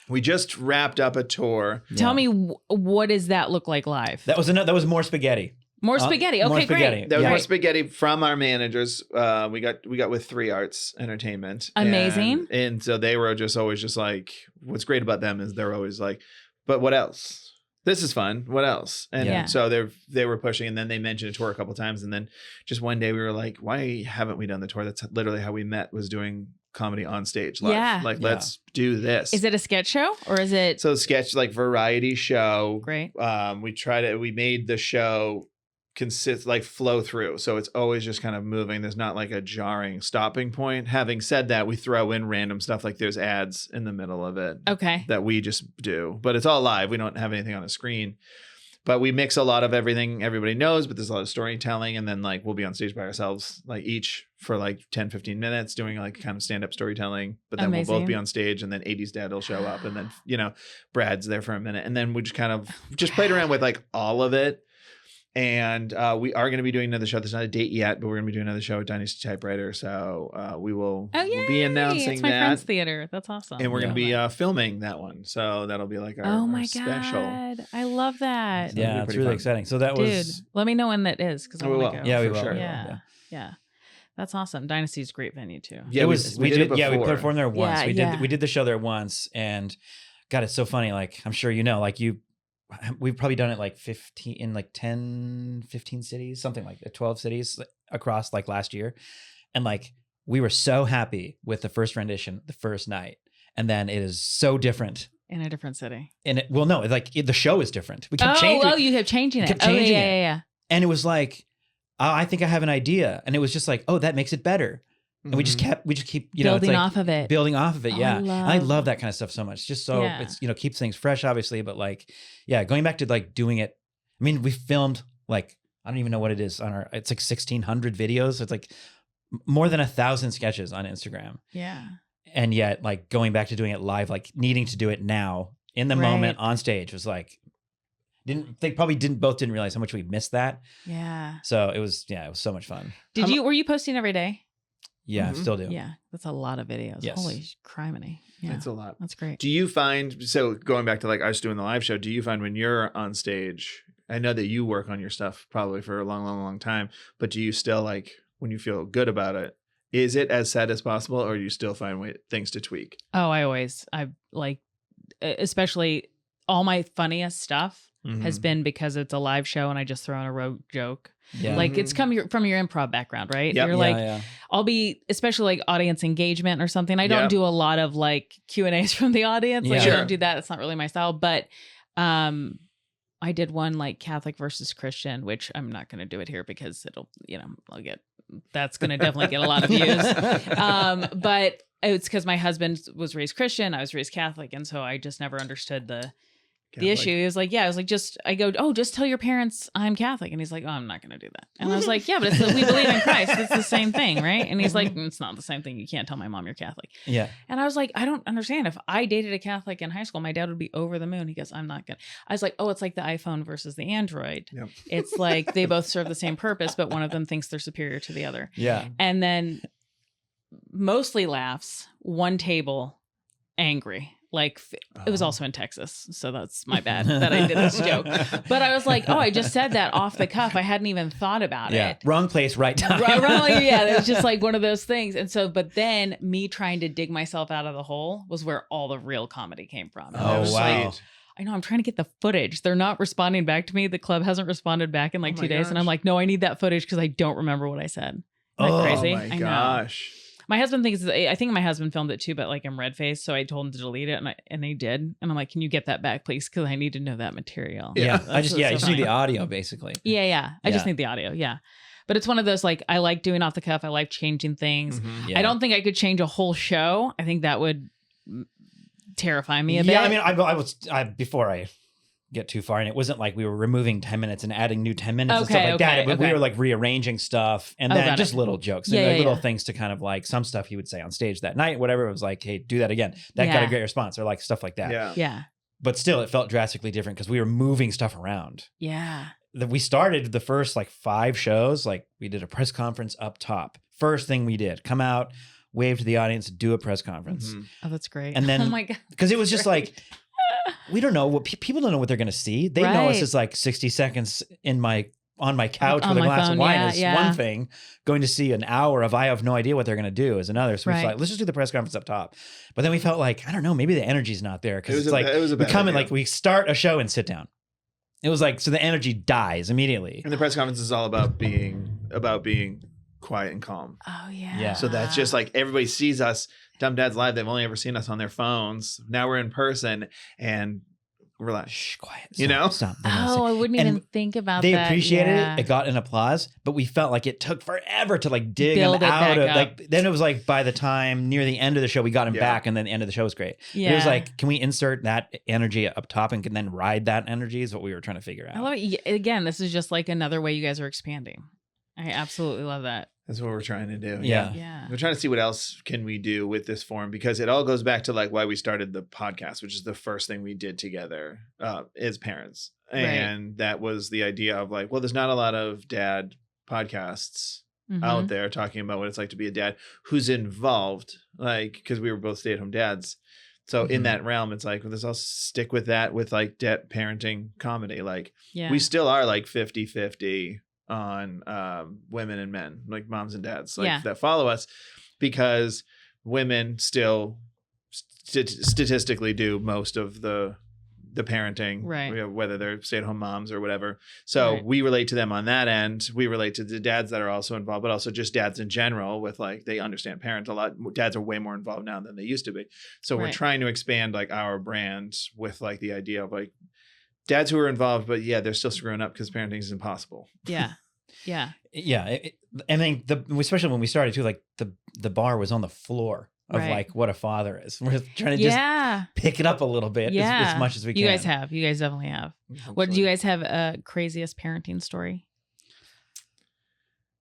[SPEAKER 3] We just wrapped up a tour.
[SPEAKER 1] Tell me, what does that look like live?
[SPEAKER 2] That was more spaghetti.
[SPEAKER 1] More spaghetti.
[SPEAKER 2] more
[SPEAKER 1] Okay,
[SPEAKER 2] spaghetti.
[SPEAKER 1] great.
[SPEAKER 3] That was
[SPEAKER 2] Yeah.
[SPEAKER 3] more spaghetti from our managers. We got with 3 Arts Entertainment.
[SPEAKER 1] Amazing.
[SPEAKER 3] And so they were just always just like, what's great about them is they're always like, but what else? This is fun. What else? And
[SPEAKER 1] Yeah.
[SPEAKER 3] so they were pushing, and then they mentioned a tour a couple times, and then just one day we were like, why haven't we done the tour? That's literally how we met, was doing comedy on stage live.
[SPEAKER 1] Yeah.
[SPEAKER 3] Like,
[SPEAKER 2] Yeah.
[SPEAKER 3] let's do this.
[SPEAKER 1] Is it a sketch show or is it
[SPEAKER 3] So sketch, like variety show.
[SPEAKER 1] great?
[SPEAKER 3] We made the show flow through, so it's always just kind of moving. There's not like a jarring stopping point. Having said that, we throw in random stuff, like there's ads in the middle of it
[SPEAKER 1] Okay.
[SPEAKER 3] that we just do, but it's all live. We don't have anything on a screen, but we mix a lot of everything everybody knows, but there's a lot of storytelling, and then like we'll be on stage by ourselves, like each for like 10-15 minutes doing like kind of stand-up storytelling, but then we'll both
[SPEAKER 1] Amazing.
[SPEAKER 3] be on stage, and then 80s dad will show up, and then Brad's there for a minute, and then we just kind of just played around with like all of it. And we are going to be doing another show. There's not a date yet, but we're going to be doing another show at Dynasty Typewriter. So we will
[SPEAKER 1] Oh yeah.
[SPEAKER 3] we'll be announcing
[SPEAKER 1] It's my
[SPEAKER 3] that.
[SPEAKER 1] friend's theater. That's awesome.
[SPEAKER 3] And we're going to
[SPEAKER 1] Yeah.
[SPEAKER 3] be filming that one. So that'll be like our,
[SPEAKER 1] Oh
[SPEAKER 3] our
[SPEAKER 1] my
[SPEAKER 3] special.
[SPEAKER 1] god, I love that,
[SPEAKER 3] That'll be
[SPEAKER 2] Yeah, it's
[SPEAKER 3] pretty
[SPEAKER 2] really
[SPEAKER 3] fun.
[SPEAKER 2] exciting. So that
[SPEAKER 1] dude.
[SPEAKER 2] was
[SPEAKER 1] Let me know when that is, because I
[SPEAKER 3] We
[SPEAKER 1] want to
[SPEAKER 3] will.
[SPEAKER 1] go.
[SPEAKER 2] yeah, we
[SPEAKER 3] for
[SPEAKER 2] will.
[SPEAKER 3] sure.
[SPEAKER 2] we will,
[SPEAKER 1] Yeah. Yeah, that's awesome. Dynasty's a great venue too.
[SPEAKER 3] Yeah,
[SPEAKER 2] it was. We
[SPEAKER 3] it
[SPEAKER 2] did. Yeah, we
[SPEAKER 3] before.
[SPEAKER 2] performed there once.
[SPEAKER 1] Yeah,
[SPEAKER 2] We did the show there once, and God, it's so funny. Like, I'm sure you know. Like, we've probably done it like 15 cities, something like that, 12 cities across like last year, and like we were so happy with the first rendition the first night, and then it is so different.
[SPEAKER 1] In a different city.
[SPEAKER 2] And the show is different. We kept changing.
[SPEAKER 1] Oh, you kept changing it.
[SPEAKER 2] kept
[SPEAKER 1] Oh,
[SPEAKER 2] changing
[SPEAKER 1] yeah,
[SPEAKER 2] it.
[SPEAKER 1] yeah.
[SPEAKER 2] And it was like, oh, I think I have an idea. And it was just like, oh, that makes it better. And we just keep,
[SPEAKER 1] Building
[SPEAKER 2] it's like
[SPEAKER 1] off of it.
[SPEAKER 2] building off of it.
[SPEAKER 1] Oh,
[SPEAKER 2] Yeah.
[SPEAKER 1] I
[SPEAKER 2] And I
[SPEAKER 1] love-
[SPEAKER 2] love that kind of stuff so much. Just so
[SPEAKER 1] Yeah.
[SPEAKER 2] it's, keeps things fresh, obviously. But like, yeah, going back to like doing it. I mean, we filmed like, I don't even know what it is it's like 1,600 videos. It's like more than 1,000 sketches on Instagram.
[SPEAKER 1] Yeah.
[SPEAKER 2] And yet like going back to doing it live, like needing to do it now in the
[SPEAKER 1] Right.
[SPEAKER 2] moment on stage was like, they probably didn't realize how much we missed that.
[SPEAKER 1] Yeah.
[SPEAKER 2] So it was so much fun.
[SPEAKER 1] Were you posting every day?
[SPEAKER 2] Yeah,
[SPEAKER 3] Mhm.
[SPEAKER 2] still do.
[SPEAKER 1] Yeah. That's a lot of videos.
[SPEAKER 2] Yes.
[SPEAKER 1] Holy criminy. Yeah.
[SPEAKER 3] It's a lot.
[SPEAKER 1] That's great.
[SPEAKER 3] Do you find, so going back to like us doing the live show, do you find when you're on stage, I know that you work on your stuff probably for a long, long, long time, but do you still like, when you feel good about it, is it as set as possible, or do you still find things to tweak?
[SPEAKER 1] Oh, I like, especially all my funniest stuff has
[SPEAKER 3] Mhm.
[SPEAKER 1] been because it's a live show and I just throw in a rogue joke.
[SPEAKER 2] Yeah.
[SPEAKER 1] Like it's from your improv background, right?
[SPEAKER 3] Yep.
[SPEAKER 1] You're
[SPEAKER 3] Yeah,
[SPEAKER 1] like,
[SPEAKER 2] yeah.
[SPEAKER 1] I'll be, especially like audience engagement or something. I don't
[SPEAKER 3] Yep.
[SPEAKER 1] do a lot of like Q&As from the audience. Like
[SPEAKER 2] Yeah.
[SPEAKER 1] I
[SPEAKER 3] Sure.
[SPEAKER 1] don't do that. It's not really my style. But I did one like Catholic versus Christian, which I'm not going to do it here because it'll, that's going to definitely get a lot of views. But it's because my husband was raised Christian. I was raised Catholic. And so I just never understood the the issue. He was like, yeah, I was like, just tell your parents I'm Catholic. And he's like, oh, I'm not going to do that. And I was like, yeah, but we believe in Christ. It's the same thing, right? And he's like, it's not the same thing. You can't tell my mom you're Catholic.
[SPEAKER 2] Yeah.
[SPEAKER 1] And I was like, I don't understand. If I dated a Catholic in high school, my dad would be over the moon. He goes, I'm not going to. I was like, oh, it's like the iPhone versus the Android.
[SPEAKER 3] Yep.
[SPEAKER 1] It's like they both serve the same purpose, but one of them thinks they're superior to the other.
[SPEAKER 2] Yeah.
[SPEAKER 1] And then mostly laughs, one table, angry. Like it was also in Texas, so that's my bad that I did this joke. But I was like, oh, I just said that off the cuff. I hadn't even thought about it.
[SPEAKER 2] Wrong place, right time.
[SPEAKER 1] Yeah, it was just like one of those things. And so, but then me trying to dig myself out of the hole was where all the real comedy came from. And I
[SPEAKER 2] Oh,
[SPEAKER 1] was
[SPEAKER 2] wow.
[SPEAKER 1] like, I know, I'm trying to get the footage. They're not responding back to me. The club hasn't responded back in like 2 days. And I'm like, no, I need that footage because I don't remember what I said. Isn't that crazy?
[SPEAKER 3] Oh my gosh.
[SPEAKER 1] My husband thinks, I think my husband filmed it too, but like I'm red faced. So I told him to delete it and they did. And I'm like, can you get that back, please? Because I need to know that material.
[SPEAKER 2] Yeah.
[SPEAKER 1] That's
[SPEAKER 2] I just,
[SPEAKER 1] what's
[SPEAKER 2] you
[SPEAKER 1] so
[SPEAKER 2] just need
[SPEAKER 1] funny.
[SPEAKER 2] the audio basically.
[SPEAKER 1] Yeah. I just
[SPEAKER 2] Yeah.
[SPEAKER 1] need the audio. Yeah. But it's one of those, like, I like doing off the cuff. I like changing things.
[SPEAKER 3] Mhm.
[SPEAKER 2] Yeah.
[SPEAKER 1] I don't think I could change a whole show. I think that would terrify me a bit.
[SPEAKER 2] Yeah. I mean, I before I get too far, and it wasn't like we were removing 10 minutes and adding new 10 minutes and stuff like that. But we were like rearranging stuff and then
[SPEAKER 1] got
[SPEAKER 2] just
[SPEAKER 1] it.
[SPEAKER 2] little jokes
[SPEAKER 1] Yeah,
[SPEAKER 2] and like
[SPEAKER 1] yeah,
[SPEAKER 2] little
[SPEAKER 1] yeah.
[SPEAKER 2] things to kind of like some stuff he would say on stage that night, whatever. It was like, hey, do that again. That got a
[SPEAKER 1] Yeah.
[SPEAKER 2] great response or like stuff like that.
[SPEAKER 3] Yeah.
[SPEAKER 1] Yeah.
[SPEAKER 2] But still, it felt drastically different because we were moving stuff around.
[SPEAKER 1] Yeah.
[SPEAKER 2] We started the first like 5 shows, like we did a press conference up top. First thing we did, come out, wave to the audience, do a press conference.
[SPEAKER 3] Mhm.
[SPEAKER 1] Oh, that's great.
[SPEAKER 2] And then-
[SPEAKER 1] oh my God.
[SPEAKER 2] Because it was just like, we don't know what people don't know what they're going to see. They know us
[SPEAKER 1] Right.
[SPEAKER 2] as like 60 seconds on my couch
[SPEAKER 1] On
[SPEAKER 2] with a
[SPEAKER 1] my
[SPEAKER 2] glass
[SPEAKER 1] phone,
[SPEAKER 2] of wine
[SPEAKER 1] yeah,
[SPEAKER 2] is
[SPEAKER 1] yeah.
[SPEAKER 2] one thing. Going to see an hour of I have no idea what they're going to do is another. So we
[SPEAKER 1] Right.
[SPEAKER 2] like, let's just do the press conference up top. But then we felt like, I don't know, maybe the energy's not there
[SPEAKER 3] It
[SPEAKER 2] because
[SPEAKER 3] was
[SPEAKER 2] it's like
[SPEAKER 3] it was a
[SPEAKER 2] we
[SPEAKER 3] bad
[SPEAKER 2] come in
[SPEAKER 3] idea.
[SPEAKER 2] like we start a show and sit down. It was like so the energy dies immediately.
[SPEAKER 3] And the press conference is all about being quiet and calm.
[SPEAKER 1] Oh, yeah.
[SPEAKER 2] Yeah.
[SPEAKER 3] So that's just like everybody sees us, Dumb Dads Live. They've only ever seen us on their phones. Now we're in person and we're like,
[SPEAKER 2] Shh, quiet.
[SPEAKER 3] You know?
[SPEAKER 2] Stop. They're gonna
[SPEAKER 1] Oh, I wouldn't
[SPEAKER 2] And
[SPEAKER 1] even think about
[SPEAKER 2] they
[SPEAKER 1] that.
[SPEAKER 2] appreciated
[SPEAKER 1] Yeah.
[SPEAKER 2] it. It got an applause, but we felt like it took forever to like dig
[SPEAKER 1] Build
[SPEAKER 2] them
[SPEAKER 1] it
[SPEAKER 2] out
[SPEAKER 1] back
[SPEAKER 2] of
[SPEAKER 1] up.
[SPEAKER 2] like. Then it was like by the time near the end of the show, we got him
[SPEAKER 3] Yeah.
[SPEAKER 2] back, and then the end of the show was great.
[SPEAKER 1] Yeah.
[SPEAKER 2] It was like, can we insert that energy up top and can then ride that energy? Is what we were trying to figure out.
[SPEAKER 1] I love it. Again, this is just like another way you guys are expanding. I absolutely love that.
[SPEAKER 3] that's what we're trying to do.
[SPEAKER 2] Yeah.
[SPEAKER 1] Yeah.
[SPEAKER 3] We're trying to see what else can we do with this form because it all goes back to like why we started the podcast, which is the first thing we did together as parents.
[SPEAKER 1] Right.
[SPEAKER 3] And that was the idea of like, well, there's not a lot of dad podcasts
[SPEAKER 1] Mhm.
[SPEAKER 3] out there talking about what it's like to be a dad who's involved, like, because we were both stay-at-home dads. So in
[SPEAKER 2] Mhm.
[SPEAKER 3] that realm, it's like, well, let's all stick with that with like debt parenting comedy. Like
[SPEAKER 1] Yeah.
[SPEAKER 3] we still are like 50-50 on women and men, like moms and dads, like
[SPEAKER 1] Yeah.
[SPEAKER 3] that follow us, because women still statistically do most of the parenting,
[SPEAKER 1] Right.
[SPEAKER 3] you know, whether they're stay-at-home moms or whatever. So
[SPEAKER 1] Right.
[SPEAKER 3] we relate to them on that end. We relate to the dads that are also involved, but also just dads in general with like, they understand parents a lot. Dads are way more involved now than they used to be. So we're
[SPEAKER 1] Right.
[SPEAKER 3] trying to expand like our brand with like the idea of like dads who are involved, but yeah, they're still screwing up because parenting is impossible.
[SPEAKER 1] Yeah. Yeah.
[SPEAKER 2] Yeah, I mean, especially when we started too, like the bar was on the floor of
[SPEAKER 1] Right.
[SPEAKER 2] like what a father is. We're trying to just
[SPEAKER 1] Yeah.
[SPEAKER 2] pick it up a little bit
[SPEAKER 1] Yeah.
[SPEAKER 2] as much as we can.
[SPEAKER 1] You guys have. You guys definitely have. What do you guys have a craziest parenting story?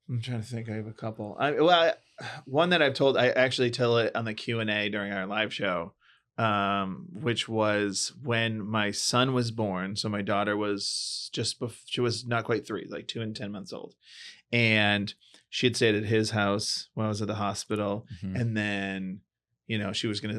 [SPEAKER 3] I'm trying to think. I have a couple. One that I've told, I actually tell it on the Q&A during our live show, which was when my son was born. So my daughter was she was not quite 3, like 2 and 10 months old. And she had stayed at his house when I was at the hospital.
[SPEAKER 2] Mhm.
[SPEAKER 3] And then, you know,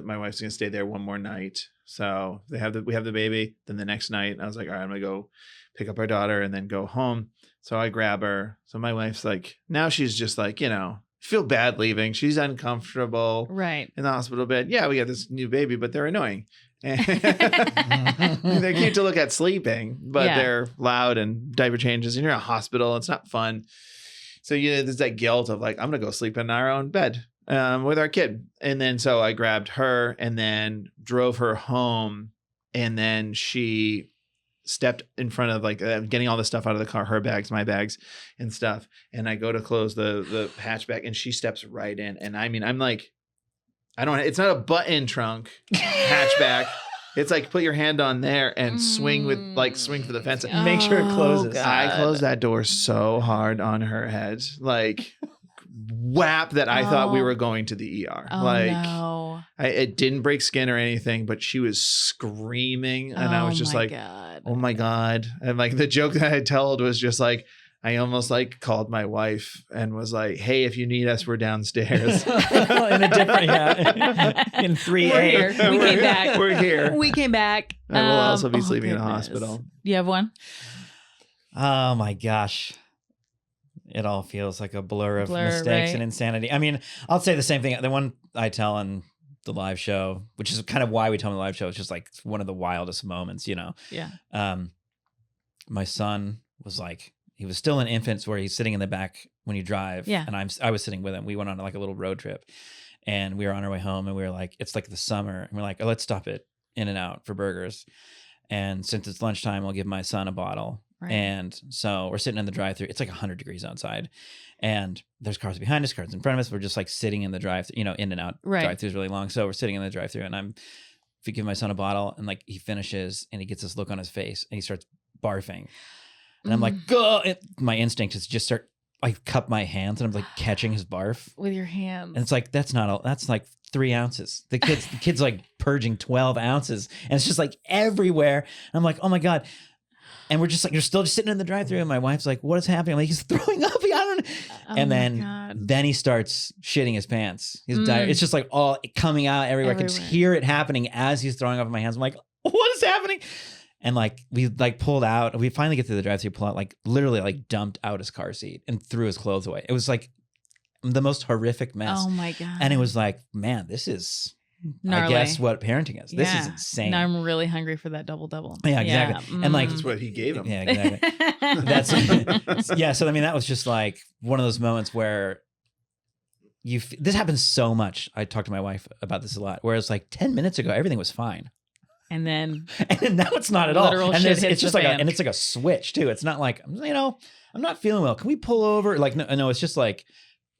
[SPEAKER 3] my wife's going to stay there one more night. So we have the baby. Then the next night I was like, all right, I'm going to go pick up our daughter and then go home. So I grab her. So my wife's like, now she's just like, you know, feel bad leaving. She's uncomfortable
[SPEAKER 1] Right.
[SPEAKER 3] in the hospital bed. Yeah, we got this new baby, but they're annoying. They're cute to look at sleeping, but
[SPEAKER 1] Yeah.
[SPEAKER 3] they're loud and diaper changes, and you're in a hospital. It's not fun. So, you know, there's that guilt of like, I'm going to go sleep in our own bed with our kid. And then so I grabbed her and then drove her home. And then she stepped in front of like getting all the stuff out of the car, her bags, my bags and stuff. And I go to close the hatchback and she steps right in. And I mean, I'm like, it's not a button trunk hatchback. It's like put your hand on there and swing for the fence.
[SPEAKER 2] Make sure it closes.
[SPEAKER 1] God.
[SPEAKER 3] I closed that door so hard on her head, like whap, that I thought we were going to the ER.
[SPEAKER 1] Oh,
[SPEAKER 3] like
[SPEAKER 1] no.
[SPEAKER 3] it didn't break skin or anything, but she was screaming, and I was just like,
[SPEAKER 1] God.
[SPEAKER 3] oh my God. And like the joke that I told was just like, I almost like called my wife and was like, hey, if you need us, we're downstairs.
[SPEAKER 2] In a different, in 3A.
[SPEAKER 1] We're here. We came back.
[SPEAKER 3] We're here.
[SPEAKER 1] We came back.
[SPEAKER 3] I will also be sleeping in a
[SPEAKER 1] goodness.
[SPEAKER 3] hospital.
[SPEAKER 1] You have one?
[SPEAKER 2] Oh my gosh. It all feels like a blur of mistakes
[SPEAKER 1] right?
[SPEAKER 2] and insanity. I mean, I'll say the same thing. The one I tell on the live show, which is kind of why we tell the live show, it's just like one of the wildest moments,
[SPEAKER 1] Yeah.
[SPEAKER 2] My son was like, he was still an infant, where he's sitting in the back when you drive.
[SPEAKER 1] Yeah.
[SPEAKER 2] And I was sitting with him. We went on like a little road trip, and we were on our way home, and we were like, it's like the summer, and we're like, oh, let's stop at In-N-Out for burgers. And since it's lunchtime, I'll give my son a bottle.
[SPEAKER 1] Right.
[SPEAKER 2] And so we're sitting in the drive-thru. It's like 100 degrees outside, and there's cars behind us, cars in front of us. We're just like sitting in the drive-thru. In-N-Out
[SPEAKER 1] Right.
[SPEAKER 2] drive-thru is really long, so we're sitting in the drive-thru, and if you give my son a bottle, and like he finishes, and he gets this look on his face, and he starts barfing. And I'm like, go! My instinct is just I cup my hands, and I'm like catching his barf.
[SPEAKER 1] With your hands.
[SPEAKER 2] And it's like, that's like 3 ounces. The kid's like purging 12 ounces, and it's just like everywhere. And I'm like, oh my God. And we're just like, you're still just sitting in the drive-thru, and my wife's like, what is happening? I'm like, he's throwing up. I don't know. And then he starts shitting his pants. His diarrhea. It's just like all coming out everywhere. I can just hear it happening as he's throwing up in my hands. I'm like, what is happening? And like we like pulled out. We finally get to the drive-thru, pull out, like literally like dumped out his car seat and threw his clothes away. It was like the most horrific mess.
[SPEAKER 1] Oh my God.
[SPEAKER 2] And it was like, man, this is
[SPEAKER 1] gnarly.
[SPEAKER 2] I guess what parenting is. This is insane.
[SPEAKER 1] Now I'm really hungry for that double.
[SPEAKER 2] Yeah, exactly. And like
[SPEAKER 3] That's what he gave him.
[SPEAKER 2] Yeah, exactly. That's yeah. So I mean, that was just like one of those moments where this happens so much. I talk to my wife about this a lot. Whereas like 10 minutes ago, everything was fine.
[SPEAKER 1] And then
[SPEAKER 2] now it's not at all.
[SPEAKER 1] Literal
[SPEAKER 2] And
[SPEAKER 1] shit
[SPEAKER 2] it's
[SPEAKER 1] hits
[SPEAKER 2] just
[SPEAKER 1] the
[SPEAKER 2] like
[SPEAKER 1] fan.
[SPEAKER 2] and it's like a switch too. It's not like, I'm not feeling well. Can we pull over? Like, no, it's just like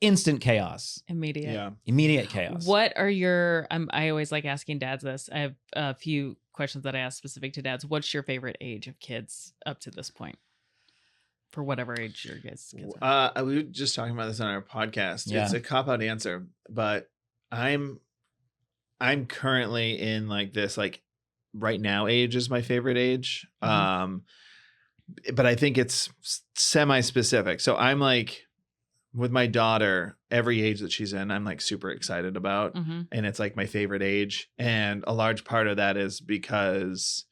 [SPEAKER 2] instant chaos.
[SPEAKER 1] immediate.
[SPEAKER 3] Yeah.
[SPEAKER 2] Immediate chaos.
[SPEAKER 1] What are your? I always like asking dads this. I have a few questions that I ask specific to dads. What's your favorite age of kids up to this point? For whatever age your kids are.
[SPEAKER 3] We were just talking about this on our podcast.
[SPEAKER 2] Yeah.
[SPEAKER 3] It's a cop-out answer, but I'm currently in like this like right now age is my favorite age.
[SPEAKER 1] Mm-hmm.
[SPEAKER 3] But I think it's semi-specific. So I'm like with my daughter, every age that she's in, I'm like super excited about.
[SPEAKER 1] Mm-hmm.
[SPEAKER 3] And it's like my favorite age. And a large part of that is because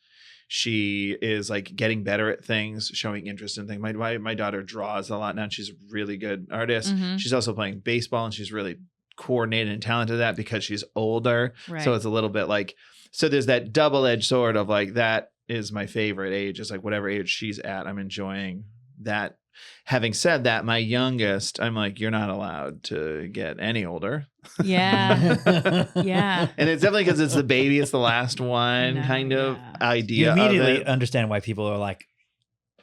[SPEAKER 3] she is like getting better at things, showing interest in things. My daughter draws a lot now. She's a really good artist.
[SPEAKER 1] Mhm.
[SPEAKER 3] She's also playing baseball, and she's really coordinated and talented at that because she's older.
[SPEAKER 1] Right.
[SPEAKER 3] So it's a little bit like, so there's that double-edged sword of like, that is my favorite age. It's like whatever age she's at, I'm enjoying that. Having said that, my youngest, I'm like, you're not allowed to get any older.
[SPEAKER 1] Yeah. Yeah.
[SPEAKER 3] And it's definitely because it's the baby, it's the last one
[SPEAKER 1] No,
[SPEAKER 3] kind of
[SPEAKER 1] yeah.
[SPEAKER 2] You
[SPEAKER 3] idea.
[SPEAKER 2] immediately
[SPEAKER 3] of it.
[SPEAKER 2] understand why people are like,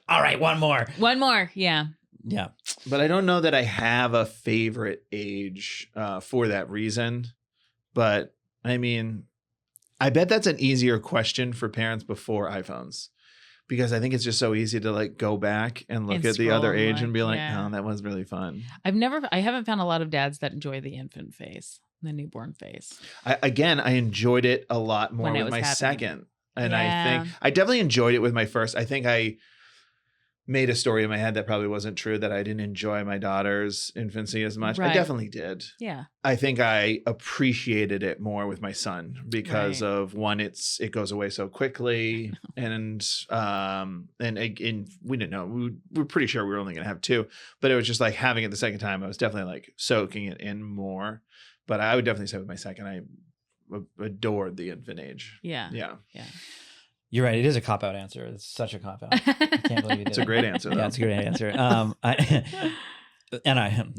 [SPEAKER 2] all right, one more.
[SPEAKER 1] One more. Yeah.
[SPEAKER 2] Yeah.
[SPEAKER 3] But I don't know that I have a favorite age for that reason. But I mean, I bet that's an easier question for parents before iPhones, because I think it's just so easy to like go back and look
[SPEAKER 1] And
[SPEAKER 3] at the other
[SPEAKER 1] scroll and
[SPEAKER 3] age and be
[SPEAKER 1] look,
[SPEAKER 3] like,
[SPEAKER 1] yeah.
[SPEAKER 3] oh, that was really fun.
[SPEAKER 1] I haven't found a lot of dads that enjoy the infant phase, the newborn phase.
[SPEAKER 3] I enjoyed it a lot more
[SPEAKER 1] When it
[SPEAKER 3] with
[SPEAKER 1] was
[SPEAKER 3] my
[SPEAKER 1] happening.
[SPEAKER 3] second. And I
[SPEAKER 1] Yeah.
[SPEAKER 3] think I definitely enjoyed it with my first. I think I made a story in my head that probably wasn't true, that I didn't enjoy my daughter's infancy as much. I
[SPEAKER 1] Right.
[SPEAKER 3] definitely did.
[SPEAKER 1] Yeah.
[SPEAKER 3] I think I appreciated it more with my son because
[SPEAKER 1] Right.
[SPEAKER 3] of one, it goes away so quickly, and we didn't know, we were pretty sure we were only going to have two, but it was just like having it the second time, I was definitely like soaking it in more. But I would definitely say with my second, I adored the infant age.
[SPEAKER 1] Yeah.
[SPEAKER 3] Yeah,
[SPEAKER 2] You're right. It is a cop-out answer. It's such a cop-out. I can't believe you did
[SPEAKER 3] it's a
[SPEAKER 2] it.
[SPEAKER 3] great answer. Though.
[SPEAKER 2] Yeah, it's a great answer.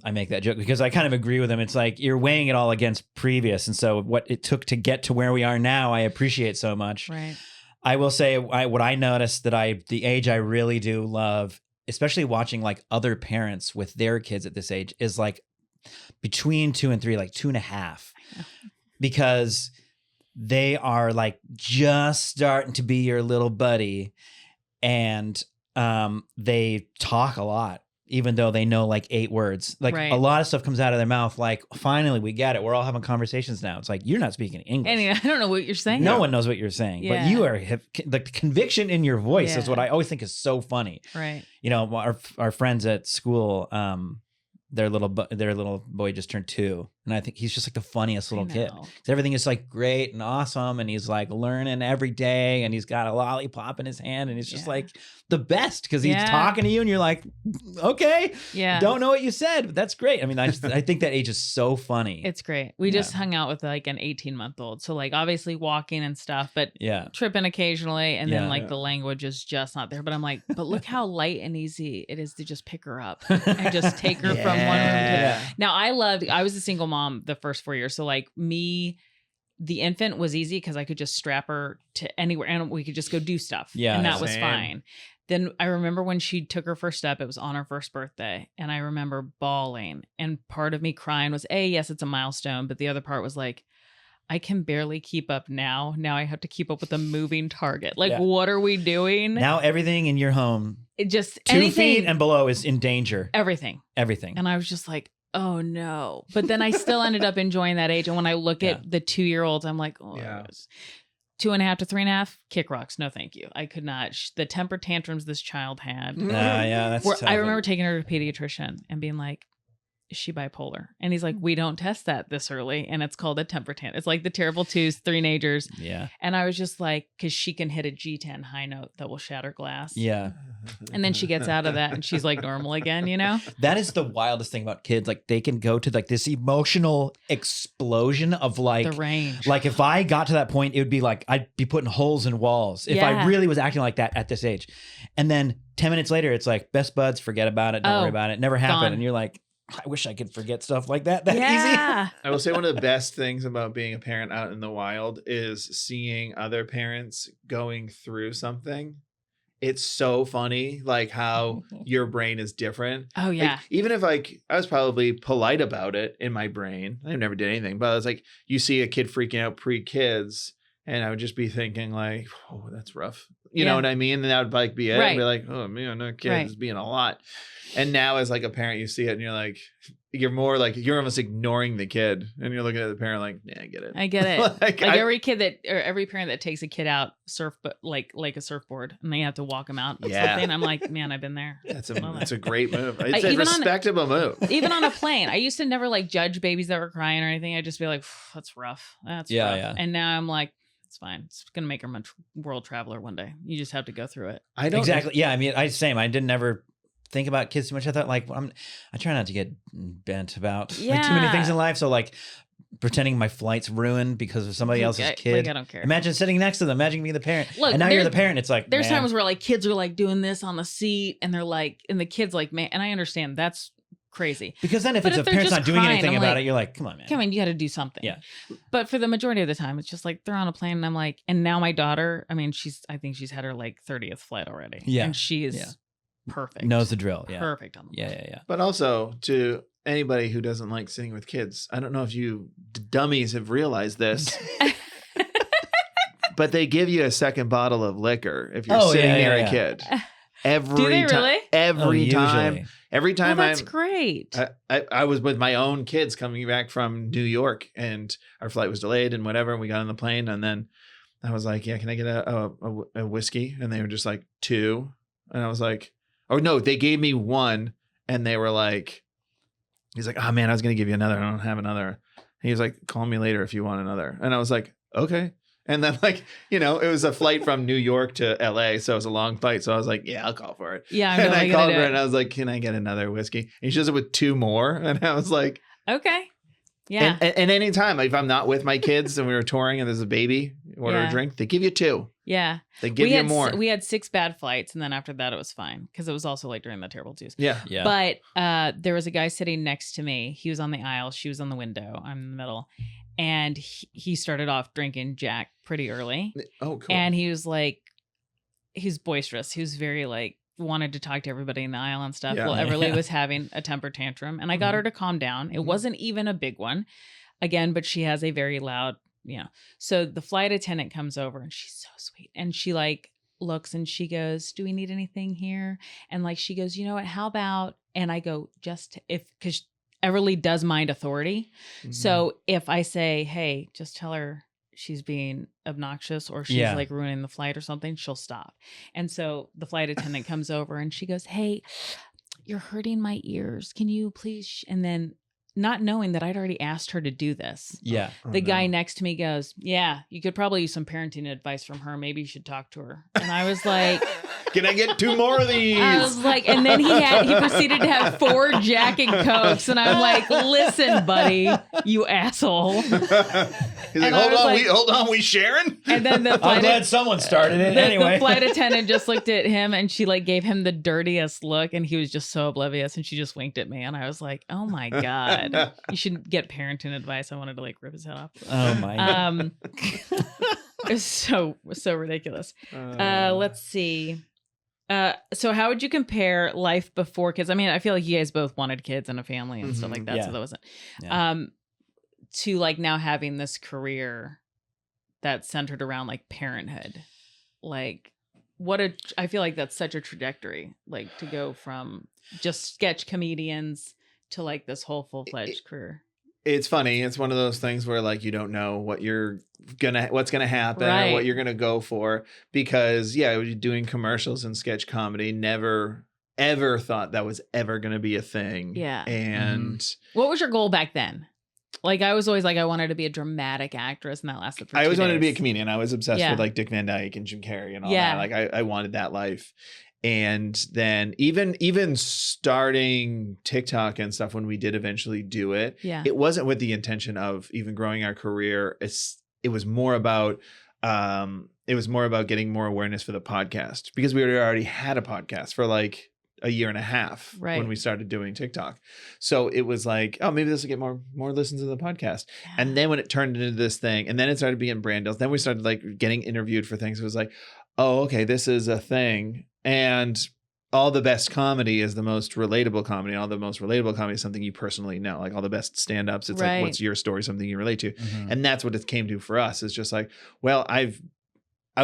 [SPEAKER 2] I make that joke because I kind of agree with him. It's like you're weighing it all against previous, and so what it took to get to where we are now, I appreciate so much.
[SPEAKER 1] Right.
[SPEAKER 2] I will say what I noticed the age I really do love, especially watching like other parents with their kids at this age, is like between 2 and 3, like 2.5, because they are like just starting to be your little buddy, and they talk a lot, even though they know like 8 words. Like
[SPEAKER 1] Right.
[SPEAKER 2] a lot of stuff comes out of their mouth. Like, finally, we get it. We're all having conversations now. It's like, you're not speaking English.
[SPEAKER 1] Anyway, I don't know what you're saying.
[SPEAKER 2] No one knows what you're saying,
[SPEAKER 1] Yeah.
[SPEAKER 2] but you are the conviction in your voice is
[SPEAKER 1] Yeah.
[SPEAKER 2] what I always think is so funny.
[SPEAKER 1] Right.
[SPEAKER 2] You know, our friends at school, their little boy just turned 2, and I think he's just like the funniest little kid.
[SPEAKER 1] know.
[SPEAKER 2] 'Cause everything is like great and awesome, and he's like learning every day, and he's got a lollipop in his hand, and he's just
[SPEAKER 1] Yeah.
[SPEAKER 2] like the best because he's
[SPEAKER 1] Yeah.
[SPEAKER 2] talking to you, and you're like, okay,
[SPEAKER 1] Yeah.
[SPEAKER 2] don't know what you said, but that's great. I mean, I think that age is so funny.
[SPEAKER 1] It's great. We just hung out with like an 18-month-old. So like obviously walking and stuff, but
[SPEAKER 2] yeah.
[SPEAKER 1] tripping occasionally. And
[SPEAKER 2] Yeah.
[SPEAKER 1] then like
[SPEAKER 3] Yeah.
[SPEAKER 1] the language is just not there. But I'm like, but look how light and easy it is to just pick her up and just take her from one room to
[SPEAKER 2] Yeah.
[SPEAKER 1] Now I was a single mom the first 4 years. So like me, the infant was easy because I could just strap her to anywhere and we could just go do stuff.
[SPEAKER 2] Yeah,
[SPEAKER 1] And that
[SPEAKER 2] yeah.
[SPEAKER 1] was
[SPEAKER 3] Same.
[SPEAKER 1] fine. Then I remember when she took her first step, it was on her first birthday. And I remember bawling. And part of me crying was, yes, it's a milestone. But the other part was like, I can barely keep up now. Now I have to keep up with a moving target. Like,
[SPEAKER 2] Yeah.
[SPEAKER 1] what are we doing?
[SPEAKER 2] Now everything in your home,
[SPEAKER 1] It just
[SPEAKER 2] 2
[SPEAKER 1] anything,
[SPEAKER 2] feet and below, is in danger.
[SPEAKER 1] everything.
[SPEAKER 2] Everything.
[SPEAKER 1] And I was just like, oh no. But then I still ended up enjoying that age. And when I look at the 2-year-olds, I'm like, oh,
[SPEAKER 3] Yeah.
[SPEAKER 1] 2.5 to 3.5, kick rocks. No, thank you. I could not. The temper tantrums this child had.
[SPEAKER 2] Yeah, that's
[SPEAKER 1] Where
[SPEAKER 2] tough.
[SPEAKER 1] I remember taking her to a pediatrician and being like, is she bipolar? And he's like, we don't test that this early. And it's called a temper tantrum. It's like the terrible twos, 3-nagers.
[SPEAKER 2] Yeah.
[SPEAKER 1] And I was just like, because she can hit a G10 high note that will shatter glass.
[SPEAKER 2] Yeah.
[SPEAKER 1] And then she gets out of that and she's like normal again, you know?
[SPEAKER 2] That is the wildest thing about kids. Like, they can go to like this emotional explosion of like,
[SPEAKER 1] The range.
[SPEAKER 2] like if I got to that point, it would be like I'd be putting holes in walls if I
[SPEAKER 1] Yeah.
[SPEAKER 2] really was acting like that at this age. And then 10 minutes later, it's like best buds, forget about it, don't worry about it, never happened.
[SPEAKER 1] gone.
[SPEAKER 2] And you're like, I wish I could forget stuff like that easy.
[SPEAKER 1] yeah.
[SPEAKER 3] I will say one of the best things about being a parent out in the wild is seeing other parents going through something. It's so funny, like how your brain is different.
[SPEAKER 1] Oh,
[SPEAKER 3] Like,
[SPEAKER 1] yeah.
[SPEAKER 3] even if I was probably polite about it in my brain, I never did anything, but I was like, you see a kid freaking out pre-kids, and I would just be thinking like, oh, that's rough. You know
[SPEAKER 1] Yeah.
[SPEAKER 3] what I mean? And that would like be it.
[SPEAKER 1] Right.
[SPEAKER 3] I'd be like, oh man, that kid
[SPEAKER 1] Right.
[SPEAKER 3] is being a lot. And now as like a parent, you see it and you're like, you're more like, you're almost ignoring the kid. And you're looking at the parent like, yeah, I get it.
[SPEAKER 1] I get it.
[SPEAKER 3] Like,
[SPEAKER 1] Like
[SPEAKER 3] I-
[SPEAKER 1] every kid or every parent that takes a kid out like a surfboard and they have to walk them out.
[SPEAKER 3] Yeah.
[SPEAKER 1] Something. I'm like, man, I've been there.
[SPEAKER 3] That's
[SPEAKER 1] Well,
[SPEAKER 3] a great move. It's a
[SPEAKER 1] even on-
[SPEAKER 3] respectable move.
[SPEAKER 1] Even on a plane, I used to never like judge babies that were crying or anything. I'd just be like, that's rough. That's
[SPEAKER 2] Yeah,
[SPEAKER 1] rough.
[SPEAKER 2] yeah.
[SPEAKER 1] And now I'm like, it's fine. It's gonna make her a world traveler one day. You just have to go through it.
[SPEAKER 3] I don't
[SPEAKER 2] Exactly. Yeah. I mean, I didn't ever think about kids too much. I thought like, I try not to get bent about like, too many things
[SPEAKER 1] Yeah.
[SPEAKER 2] in life. So like pretending my flight's ruined because of somebody else's kid.
[SPEAKER 1] Like, I don't care.
[SPEAKER 2] Imagine sitting next to them. Imagine being the parent.
[SPEAKER 1] Look,
[SPEAKER 2] and now you're
[SPEAKER 1] there-
[SPEAKER 2] the parent. It's like,
[SPEAKER 1] There's
[SPEAKER 2] man.
[SPEAKER 1] times where like kids are like doing this on the seat and they're like, and the kid's like, man, and I understand that's crazy.
[SPEAKER 2] Because then if
[SPEAKER 1] But
[SPEAKER 2] it's
[SPEAKER 1] if
[SPEAKER 2] a
[SPEAKER 1] they're
[SPEAKER 2] parent's
[SPEAKER 1] just
[SPEAKER 2] not doing
[SPEAKER 1] crying,
[SPEAKER 2] anything
[SPEAKER 1] I'm
[SPEAKER 2] about
[SPEAKER 1] like,
[SPEAKER 2] it, you're like, come on, man.
[SPEAKER 1] Come on, you got to do something.
[SPEAKER 2] Yeah.
[SPEAKER 1] But for the majority of the time, it's just like they're on a plane and I'm like, and now my daughter, I mean, I think she's had her like 30th flight already.
[SPEAKER 2] Yeah.
[SPEAKER 1] And she is
[SPEAKER 2] Yeah.
[SPEAKER 1] perfect.
[SPEAKER 2] Knows the drill. Yeah.
[SPEAKER 1] Perfect on the
[SPEAKER 2] Yeah.
[SPEAKER 1] plane.
[SPEAKER 2] Yeah. Yeah.
[SPEAKER 3] But also to anybody who doesn't like sitting with kids, I don't know if you dummies have realized this, but they give you a second bottle of liquor if you're
[SPEAKER 2] Oh,
[SPEAKER 3] sitting
[SPEAKER 2] yeah,
[SPEAKER 3] near
[SPEAKER 2] yeah,
[SPEAKER 3] a kid. Every
[SPEAKER 1] Do they
[SPEAKER 3] time,
[SPEAKER 1] really?
[SPEAKER 3] every
[SPEAKER 2] Oh,
[SPEAKER 3] time,
[SPEAKER 2] usually.
[SPEAKER 3] every
[SPEAKER 1] Oh,
[SPEAKER 3] time
[SPEAKER 1] that's
[SPEAKER 3] I'm.
[SPEAKER 1] great.
[SPEAKER 3] I was with my own kids coming back from New York, and our flight was delayed and whatever. And we got on the plane, and then I was like, "Yeah, can I get a whiskey?" And they were just like 2, and I was like, "Oh no!" They gave me 1, and they were like, "He's like, oh man, I was gonna give you another. I don't have another." He was like, "Call me later if you want another." And I was like, "Okay." And then like, you know, it was a flight from New York to LA, so it was a long flight. So I was like, "Yeah, I'll call for it."
[SPEAKER 1] yeah, I'm
[SPEAKER 3] And I
[SPEAKER 1] totally
[SPEAKER 3] called
[SPEAKER 1] gonna
[SPEAKER 3] her
[SPEAKER 1] do
[SPEAKER 3] and I was like, "Can I get another whiskey?" And she does it with 2 more. And I was like,
[SPEAKER 1] it. Okay. Yeah.
[SPEAKER 3] and anytime if I'm not with my kids and we were touring and there's a baby, order
[SPEAKER 1] Yeah.
[SPEAKER 3] a drink, they give you 2.
[SPEAKER 1] yeah.
[SPEAKER 3] They give
[SPEAKER 1] we
[SPEAKER 3] you
[SPEAKER 1] had
[SPEAKER 3] more.
[SPEAKER 1] we had 6 bad flights, and then after that it was fine because it was also like during the terrible twos.
[SPEAKER 3] Yeah.
[SPEAKER 2] Yeah.
[SPEAKER 1] But there was a guy sitting next to me. He was on the aisle. She was on the window. I'm in the middle. And he started off drinking Jack pretty early.
[SPEAKER 3] Oh, cool.
[SPEAKER 1] And he was like, he's boisterous. He was very like, wanted to talk to everybody in the aisle and stuff.
[SPEAKER 3] Yeah.
[SPEAKER 1] Well, Everly
[SPEAKER 2] Yeah.
[SPEAKER 1] was having a temper tantrum, and I got her to calm down. It
[SPEAKER 3] Mhm.
[SPEAKER 1] wasn't even a big one. Again, but she has a very loud So the flight attendant comes over and she's so sweet. And she like looks and she goes, do we need anything here? And like, she goes, you know what, how about, and I go, just because Everly does mind authority.
[SPEAKER 3] Mhm.
[SPEAKER 1] So if I say, hey, just tell her she's being obnoxious or she's like ruining the flight or something, she'll stop. And so the flight attendant comes over and she goes, hey, you're hurting my ears. Can you please? And then not knowing that I'd already asked her to do this.
[SPEAKER 2] Yeah.
[SPEAKER 1] The guy next to me goes, yeah, you could probably use some parenting advice from her. Maybe you should talk to her. And I was like,
[SPEAKER 3] can I get 2 more of these?
[SPEAKER 1] I was like, and then he proceeded to have 4 Jack and Cokes. And I'm like, listen, buddy, you asshole.
[SPEAKER 3] He's like, hold on, we sharing?
[SPEAKER 1] And then the
[SPEAKER 2] I'm glad someone started it anyway.
[SPEAKER 1] The flight attendant just looked at him and she like gave him the dirtiest look and he was just so oblivious and she just winked at me and I was like, oh my God, you should get parenting advice. I wanted to like rip his head off.
[SPEAKER 2] Oh my God.
[SPEAKER 1] It's so ridiculous. Let's see. So how would you compare life before kids? I mean, I feel like you guys both wanted kids and a family and stuff like that.
[SPEAKER 2] Yeah.
[SPEAKER 1] So that wasn't,
[SPEAKER 2] Yeah.
[SPEAKER 1] To like now having this career that's centered around like parenthood, like I feel like that's such a trajectory, like to go from just sketch comedians to like this whole full-fledged career.
[SPEAKER 3] It's funny. It's one of those things where like you don't know what's gonna happen or what you're gonna go for, because doing commercials and sketch comedy, never ever thought that was ever gonna be a thing.
[SPEAKER 1] Yeah.
[SPEAKER 3] And
[SPEAKER 1] what was your goal back then? Like I was always like I wanted to be a dramatic actress, and that lasted for 2 days.
[SPEAKER 3] I always wanted to be a comedian. I was obsessed
[SPEAKER 1] Yeah.
[SPEAKER 3] with like Dick Van Dyke and Jim Carrey and all
[SPEAKER 1] Yeah.
[SPEAKER 3] that. Like I wanted that life. And then even starting TikTok and stuff, when we did eventually do it,
[SPEAKER 1] Yeah.
[SPEAKER 3] it wasn't with the intention of even growing our career. It was more about getting more awareness for the podcast, because we already had a podcast for like a year and a half
[SPEAKER 1] Right.
[SPEAKER 3] when we started doing TikTok. So it was like, oh, maybe this will get more listens to the podcast. And then when it turned into this thing, and then it started being brand deals, then we started like getting interviewed for things. It was like, oh, okay, this is a thing. And all the best comedy is the most relatable comedy. All the most relatable comedy is something you personally know. Like all the best stand-ups, it's
[SPEAKER 1] Right.
[SPEAKER 3] like, what's your story, something you relate to.
[SPEAKER 2] Mhm.
[SPEAKER 3] And that's what it came to for us. It's just like, well, I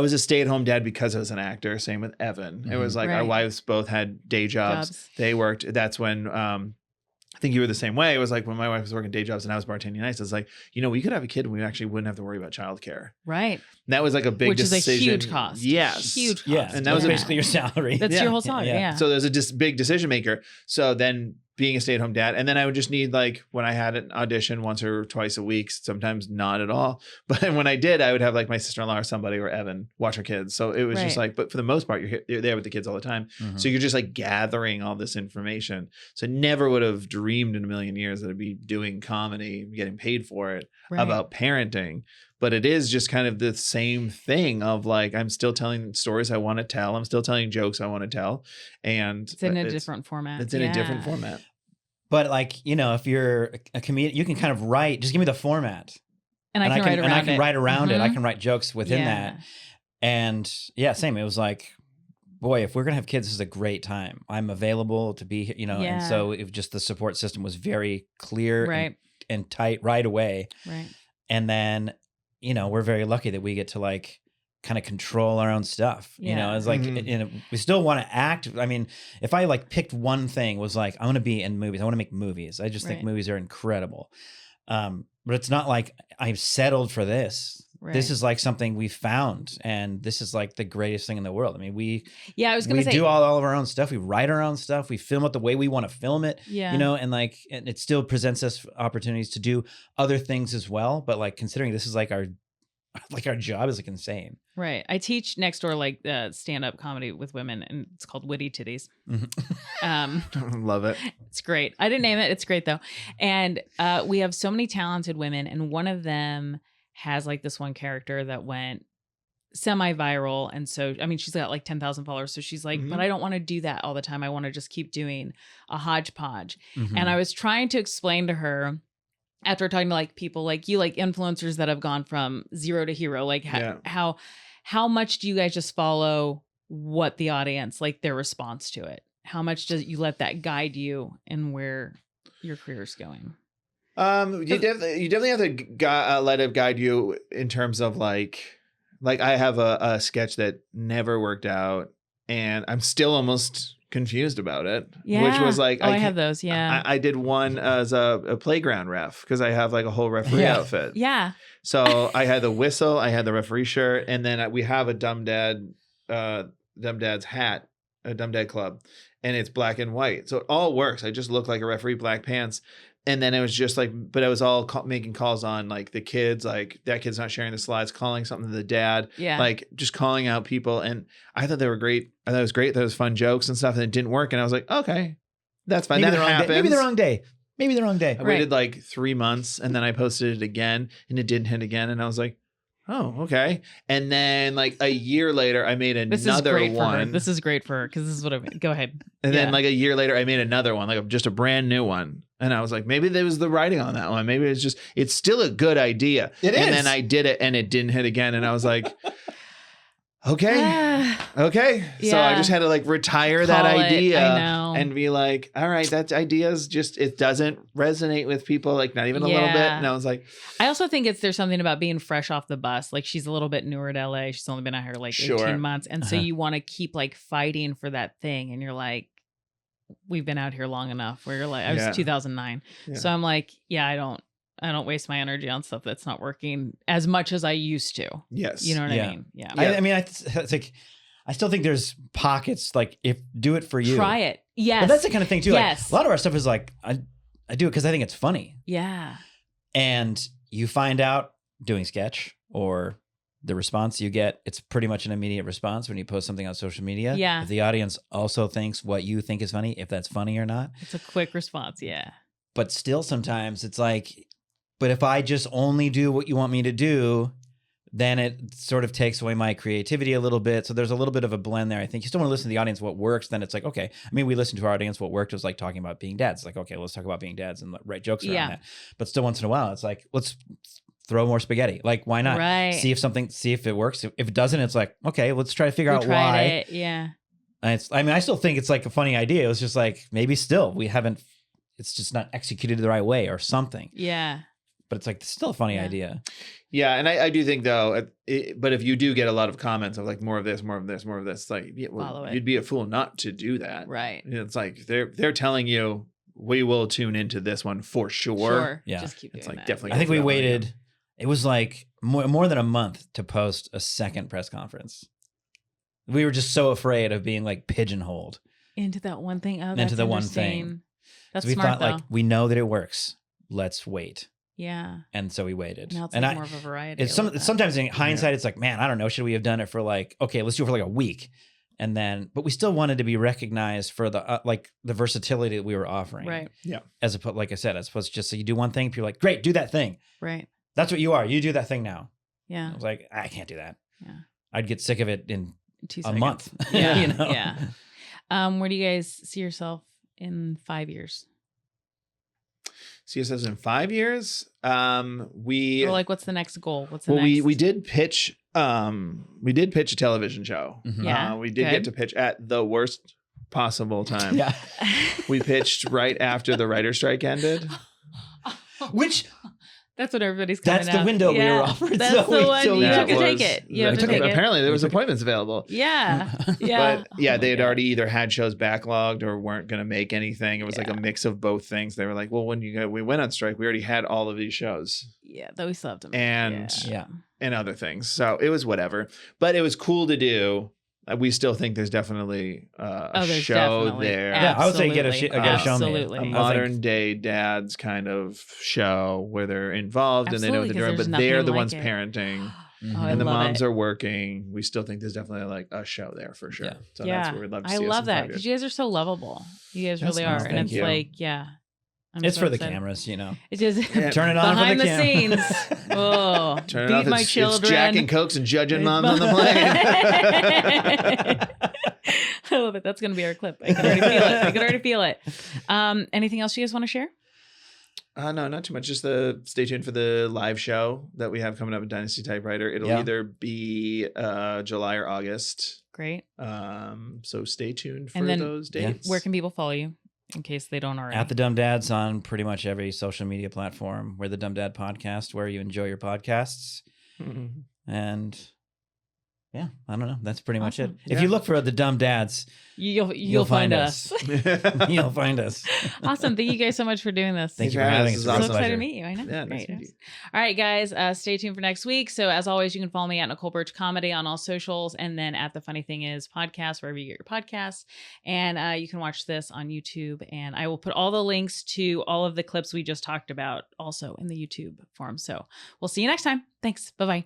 [SPEAKER 3] was a stay-at-home dad because I was an actor. Same with Evan. It was like our
[SPEAKER 1] Right.
[SPEAKER 3] wives both had day jobs. They worked. That's when I think you were the same way. It was like when my wife was working day jobs and I was bartending nights. It's like, we could have a kid and we actually wouldn't have to worry about childcare.
[SPEAKER 1] Right.
[SPEAKER 3] And that was like a big
[SPEAKER 1] Which
[SPEAKER 3] decision.
[SPEAKER 1] is a huge cost.
[SPEAKER 3] Yes.
[SPEAKER 1] Huge cost.
[SPEAKER 2] Yeah.
[SPEAKER 3] And that was
[SPEAKER 2] basically your salary.
[SPEAKER 1] That's
[SPEAKER 3] Yeah.
[SPEAKER 1] your whole salary. Yeah.
[SPEAKER 3] So there's a big decision maker. So then being a stay-at-home dad, and then I would just need, like, when I had an audition once or twice a week, sometimes not at all, but when I did, I would have like my sister-in-law or somebody or Evan watch our kids. So it was just
[SPEAKER 1] Right.
[SPEAKER 3] like, but for the most part, you're there with the kids all the time.
[SPEAKER 2] Mhm.
[SPEAKER 3] So you're just like gathering all this information. So never would have dreamed in a million years that I'd be doing comedy, getting paid for it,
[SPEAKER 1] Right.
[SPEAKER 3] about parenting. But it is just kind of the same thing of like, I'm still telling stories I want to tell. I'm still telling jokes I want to tell. And
[SPEAKER 1] It's in a different format.
[SPEAKER 3] It's in a different
[SPEAKER 1] Yeah.
[SPEAKER 3] format.
[SPEAKER 2] But like, if you're a comedian, you can kind of write, just give me the format.
[SPEAKER 1] And I can write around
[SPEAKER 2] and I can
[SPEAKER 1] it.
[SPEAKER 2] write around it. I
[SPEAKER 1] Mhm.
[SPEAKER 2] can write jokes within
[SPEAKER 1] Yeah.
[SPEAKER 2] that. And yeah, same. It was like, boy, if we're going to have kids, this is a great time. I'm available to be here, and
[SPEAKER 1] Yeah.
[SPEAKER 2] so it just, the support system was very clear
[SPEAKER 1] Right.
[SPEAKER 2] and tight right away.
[SPEAKER 1] Right.
[SPEAKER 2] And then, we're very lucky that we get to like kind of control our own stuff.
[SPEAKER 1] Yeah.
[SPEAKER 2] It's like,
[SPEAKER 3] Mhm.
[SPEAKER 2] we still want to act. I mean, if I like picked one thing, was like, I want to be in movies. I want to make movies. I just think
[SPEAKER 1] Right.
[SPEAKER 2] movies are incredible. But it's not like I've settled for this.
[SPEAKER 1] Right.
[SPEAKER 2] This is like something we found, and this is like the greatest thing in the world. I mean, we
[SPEAKER 1] Yeah, I was going to say.
[SPEAKER 2] do all of our own stuff. We write our own stuff. We film it the way we want to film it.
[SPEAKER 1] Yeah.
[SPEAKER 2] And like, and it still presents us opportunities to do other things as well. But like, considering this is like our job, is like insane.
[SPEAKER 1] Right. I teach next door like stand-up comedy with women, and it's called Witty Titties.
[SPEAKER 3] Love it.
[SPEAKER 1] It's great. I didn't name it. It's great though. And we have so many talented women, and one of them has like this one character that went semi-viral. And so, I mean, she's got like 10,000 followers. So she's like,
[SPEAKER 3] Mhm.
[SPEAKER 1] but I don't want to do that all the time. I want to just keep doing a hodgepodge.
[SPEAKER 2] Mhm.
[SPEAKER 1] And I was trying to explain to her, after talking to like people like you, like influencers that have gone from zero to hero, like
[SPEAKER 3] Yeah.
[SPEAKER 1] how much do you guys just follow what the audience, like their response to it? How much does you let that guide you in where your career is going?
[SPEAKER 3] You definitely have to let it guide you in terms of like I have a sketch that never worked out, and I'm still almost confused about it.
[SPEAKER 1] Yeah.
[SPEAKER 3] Which was like,
[SPEAKER 1] I have those. Yeah.
[SPEAKER 3] I did one as a playground ref because I have like a whole referee outfit.
[SPEAKER 1] Yeah.
[SPEAKER 3] So I had the whistle, I had the referee shirt, and then we have a Dumb Dad's hat, a Dumb Dad Club, and it's black and white. So it all works. I just look like a referee, black pants. And then it was just like, but I was all making calls on like the kids, like that kid's not sharing the slides, calling something to the dad, like just calling out people. And I thought they were great. I thought it was great. That was fun jokes and stuff, and it didn't work. And I was like, okay, that's fine.
[SPEAKER 2] Maybe
[SPEAKER 3] that happens.
[SPEAKER 2] Maybe the wrong day. Maybe the wrong day.
[SPEAKER 3] I waited like 3 months, and then I posted it again, and it didn't hit again. And I was like, oh, okay. And then like a year later, I made another one.
[SPEAKER 1] This is great for her because this is what I mean. Go ahead.
[SPEAKER 3] And then like a year later, I made another one, like just a brand new one. And I was like, maybe there was the writing on that one. Maybe it's still a good idea.
[SPEAKER 2] It is.
[SPEAKER 3] And then I did it and it didn't hit again. And I was like, okay. Okay. So I just had to like retire that idea and be like, all right, that idea's just, it doesn't resonate with people, like not even a little bit. And I was like,
[SPEAKER 1] I also think there's something about being fresh off the bus. Like she's a little bit newer to LA. She's only been out here like 18 months. And so you want to keep like fighting for that thing. And you're like, we've been out here long enough where you're like, I was 2009. Yeah. So I'm like, I don't waste my energy on stuff that's not working as much as I used to.
[SPEAKER 3] Yes.
[SPEAKER 1] You know what I mean? Yeah.
[SPEAKER 2] I mean, it's like, I still think there's pockets, like if do it for you.
[SPEAKER 1] Try it. Yes.
[SPEAKER 2] But that's the kind of thing too.
[SPEAKER 1] Yes.
[SPEAKER 2] Like, a lot of our stuff is like, I do it because I think it's funny.
[SPEAKER 1] Yeah.
[SPEAKER 2] And you find out doing sketch or the response you get, it's pretty much an immediate response when you post something on social media.
[SPEAKER 1] Yeah.
[SPEAKER 2] If the audience also thinks what you think is funny, if that's funny or not.
[SPEAKER 1] It's a quick response. Yeah.
[SPEAKER 2] But still sometimes it's like, but if I just only do what you want me to do, then it sort of takes away my creativity a little bit. So there's a little bit of a blend there. I think you still want to listen to the audience, what works. Then it's like, okay. I mean, we listened to our audience. What worked was like talking about being dads. It's like, okay, let's talk about being dads and write jokes around that. But still once in a while, it's like, let's throw more spaghetti. Like, why not?
[SPEAKER 1] Right.
[SPEAKER 2] See if it works. If it doesn't, it's like, okay, let's try to figure out why.
[SPEAKER 1] It. Yeah.
[SPEAKER 2] And I still think it's like a funny idea. It was just like, maybe still it's just not executed the right way or something.
[SPEAKER 1] Yeah.
[SPEAKER 2] But it's like, it's still a funny idea.
[SPEAKER 3] Yeah. And I do think though, but if you do get a lot of comments of like more of this, like, you'd be a fool not to do that.
[SPEAKER 1] Right.
[SPEAKER 3] It's like, they're telling you, we will tune into this one for sure.
[SPEAKER 2] Yeah.
[SPEAKER 1] Just keep doing
[SPEAKER 3] it's like
[SPEAKER 1] that.
[SPEAKER 3] definitely.
[SPEAKER 2] I think we waited. It was like more than a month to post a second press conference. We were just so afraid of being like pigeonholed
[SPEAKER 1] into that one thing. Oh,
[SPEAKER 2] into the one thing.
[SPEAKER 1] That's
[SPEAKER 2] so we
[SPEAKER 1] smart,
[SPEAKER 2] thought like, we know that it works. Let's wait.
[SPEAKER 1] Yeah.
[SPEAKER 2] And so we waited.
[SPEAKER 1] Now it's like more of a variety.
[SPEAKER 2] Sometimes in hindsight, it's like, man, I don't know. Should we have done it for like, okay, let's do it for like a week. And then, but we still wanted to be recognized for the like the versatility that we were offering.
[SPEAKER 1] Right.
[SPEAKER 3] Yeah.
[SPEAKER 2] As opposed, like I said, as opposed to just so you do one thing, people are like, great, do that thing.
[SPEAKER 1] Right.
[SPEAKER 2] That's what you are. You do that thing now.
[SPEAKER 1] Yeah.
[SPEAKER 2] I was like, I can't do that.
[SPEAKER 1] Yeah.
[SPEAKER 2] I'd get sick of it in
[SPEAKER 1] 2
[SPEAKER 2] a
[SPEAKER 1] seconds.
[SPEAKER 2] month.
[SPEAKER 1] Yeah.
[SPEAKER 2] You know?
[SPEAKER 1] Yeah. Where do you guys see yourself in 5 years?
[SPEAKER 3] See ourselves in 5 years.
[SPEAKER 1] Or like, what's the next goal? What's the
[SPEAKER 3] well,
[SPEAKER 1] next?
[SPEAKER 3] we did pitch. We did pitch a television show.
[SPEAKER 2] Mm-hmm.
[SPEAKER 1] Yeah.
[SPEAKER 3] We did get to pitch at the worst possible time.
[SPEAKER 2] Yeah.
[SPEAKER 3] We pitched right after the writer's strike ended.
[SPEAKER 2] Which
[SPEAKER 1] that's what everybody's coming
[SPEAKER 2] that's the window we were offered.
[SPEAKER 1] That's
[SPEAKER 2] so
[SPEAKER 1] the one. You have to
[SPEAKER 3] was-
[SPEAKER 1] take it. You have to take it.
[SPEAKER 3] Apparently, there was appointments available.
[SPEAKER 1] Yeah. Yeah.
[SPEAKER 3] But yeah,
[SPEAKER 1] Oh my
[SPEAKER 3] they had
[SPEAKER 1] God.
[SPEAKER 3] already either had shows backlogged or weren't going to make anything. It was like a mix of both things. They were like, well, when we went on strike, we already had all of these shows
[SPEAKER 1] Yeah. Though we still have to.
[SPEAKER 3] and
[SPEAKER 2] Yeah.
[SPEAKER 3] and other things. So it was whatever. But it was cool to do. We still think there's definitely a
[SPEAKER 1] there's
[SPEAKER 3] show
[SPEAKER 1] definitely.
[SPEAKER 3] there.
[SPEAKER 2] Yeah, I would say get a show made.
[SPEAKER 1] Absolutely.
[SPEAKER 3] A
[SPEAKER 2] I was
[SPEAKER 3] modern day dads kind of show where they're involved and they know what they're doing, but they're the ones parenting.
[SPEAKER 1] Oh, I
[SPEAKER 3] And the
[SPEAKER 1] love
[SPEAKER 3] moms
[SPEAKER 1] it.
[SPEAKER 3] are working. We still think there's definitely like a show there for sure.
[SPEAKER 2] Yeah.
[SPEAKER 3] So that's where we'd love to see
[SPEAKER 1] I
[SPEAKER 3] us
[SPEAKER 1] love
[SPEAKER 3] in
[SPEAKER 1] that
[SPEAKER 3] 5
[SPEAKER 1] because
[SPEAKER 3] years.
[SPEAKER 1] you guys are so lovable. You guys
[SPEAKER 2] That's
[SPEAKER 1] really
[SPEAKER 2] nice.
[SPEAKER 1] are, and
[SPEAKER 2] Thank
[SPEAKER 1] it's
[SPEAKER 2] you.
[SPEAKER 1] like, yeah. I'm
[SPEAKER 2] It's
[SPEAKER 1] so
[SPEAKER 2] for the
[SPEAKER 1] excited.
[SPEAKER 2] cameras, you know.
[SPEAKER 1] It's just
[SPEAKER 2] Turn it on
[SPEAKER 1] behind
[SPEAKER 2] for
[SPEAKER 1] the
[SPEAKER 2] the
[SPEAKER 1] scenes. Oh,
[SPEAKER 3] Turn it
[SPEAKER 1] beat
[SPEAKER 3] off.
[SPEAKER 1] my
[SPEAKER 3] It's
[SPEAKER 1] children.
[SPEAKER 3] Jack and Cokes and judging moms on the plane.
[SPEAKER 1] I love it. That's going to be our clip. I can already feel it. Anything else you guys want to share?
[SPEAKER 3] No, not too much. Just stay tuned for the live show that we have coming up at Dynasty Typewriter. It'll either be July or August.
[SPEAKER 1] Great.
[SPEAKER 3] So stay tuned for
[SPEAKER 1] And then
[SPEAKER 3] those dates.
[SPEAKER 1] Where can people follow you? in case they don't already.
[SPEAKER 2] At the Dumb Dads on pretty much every social media platform. We're the Dumb Dad Podcast, where you enjoy your podcasts. And yeah, I don't know. That's pretty much it.
[SPEAKER 1] Awesome.
[SPEAKER 2] If you look for the Dumb Dads,
[SPEAKER 1] You'll find us.
[SPEAKER 2] You'll find us.
[SPEAKER 1] Awesome. Thank you guys so much for doing this.
[SPEAKER 2] Thank you for having us.
[SPEAKER 3] This is
[SPEAKER 1] So
[SPEAKER 3] awesome.
[SPEAKER 1] excited to
[SPEAKER 3] Pleasure.
[SPEAKER 1] meet you. I know.
[SPEAKER 3] Yeah, nice
[SPEAKER 1] Great.
[SPEAKER 3] to meet you.
[SPEAKER 1] All right, guys, stay tuned for next week. So as always, you can follow me at Nicole Birch Comedy on all socials, and then at The Funny Thing Is Podcast, wherever you get your podcasts. And you can watch this on YouTube. And I will put all the links to all of the clips we just talked about also in the YouTube form. So we'll see you next time. Thanks. Bye-bye.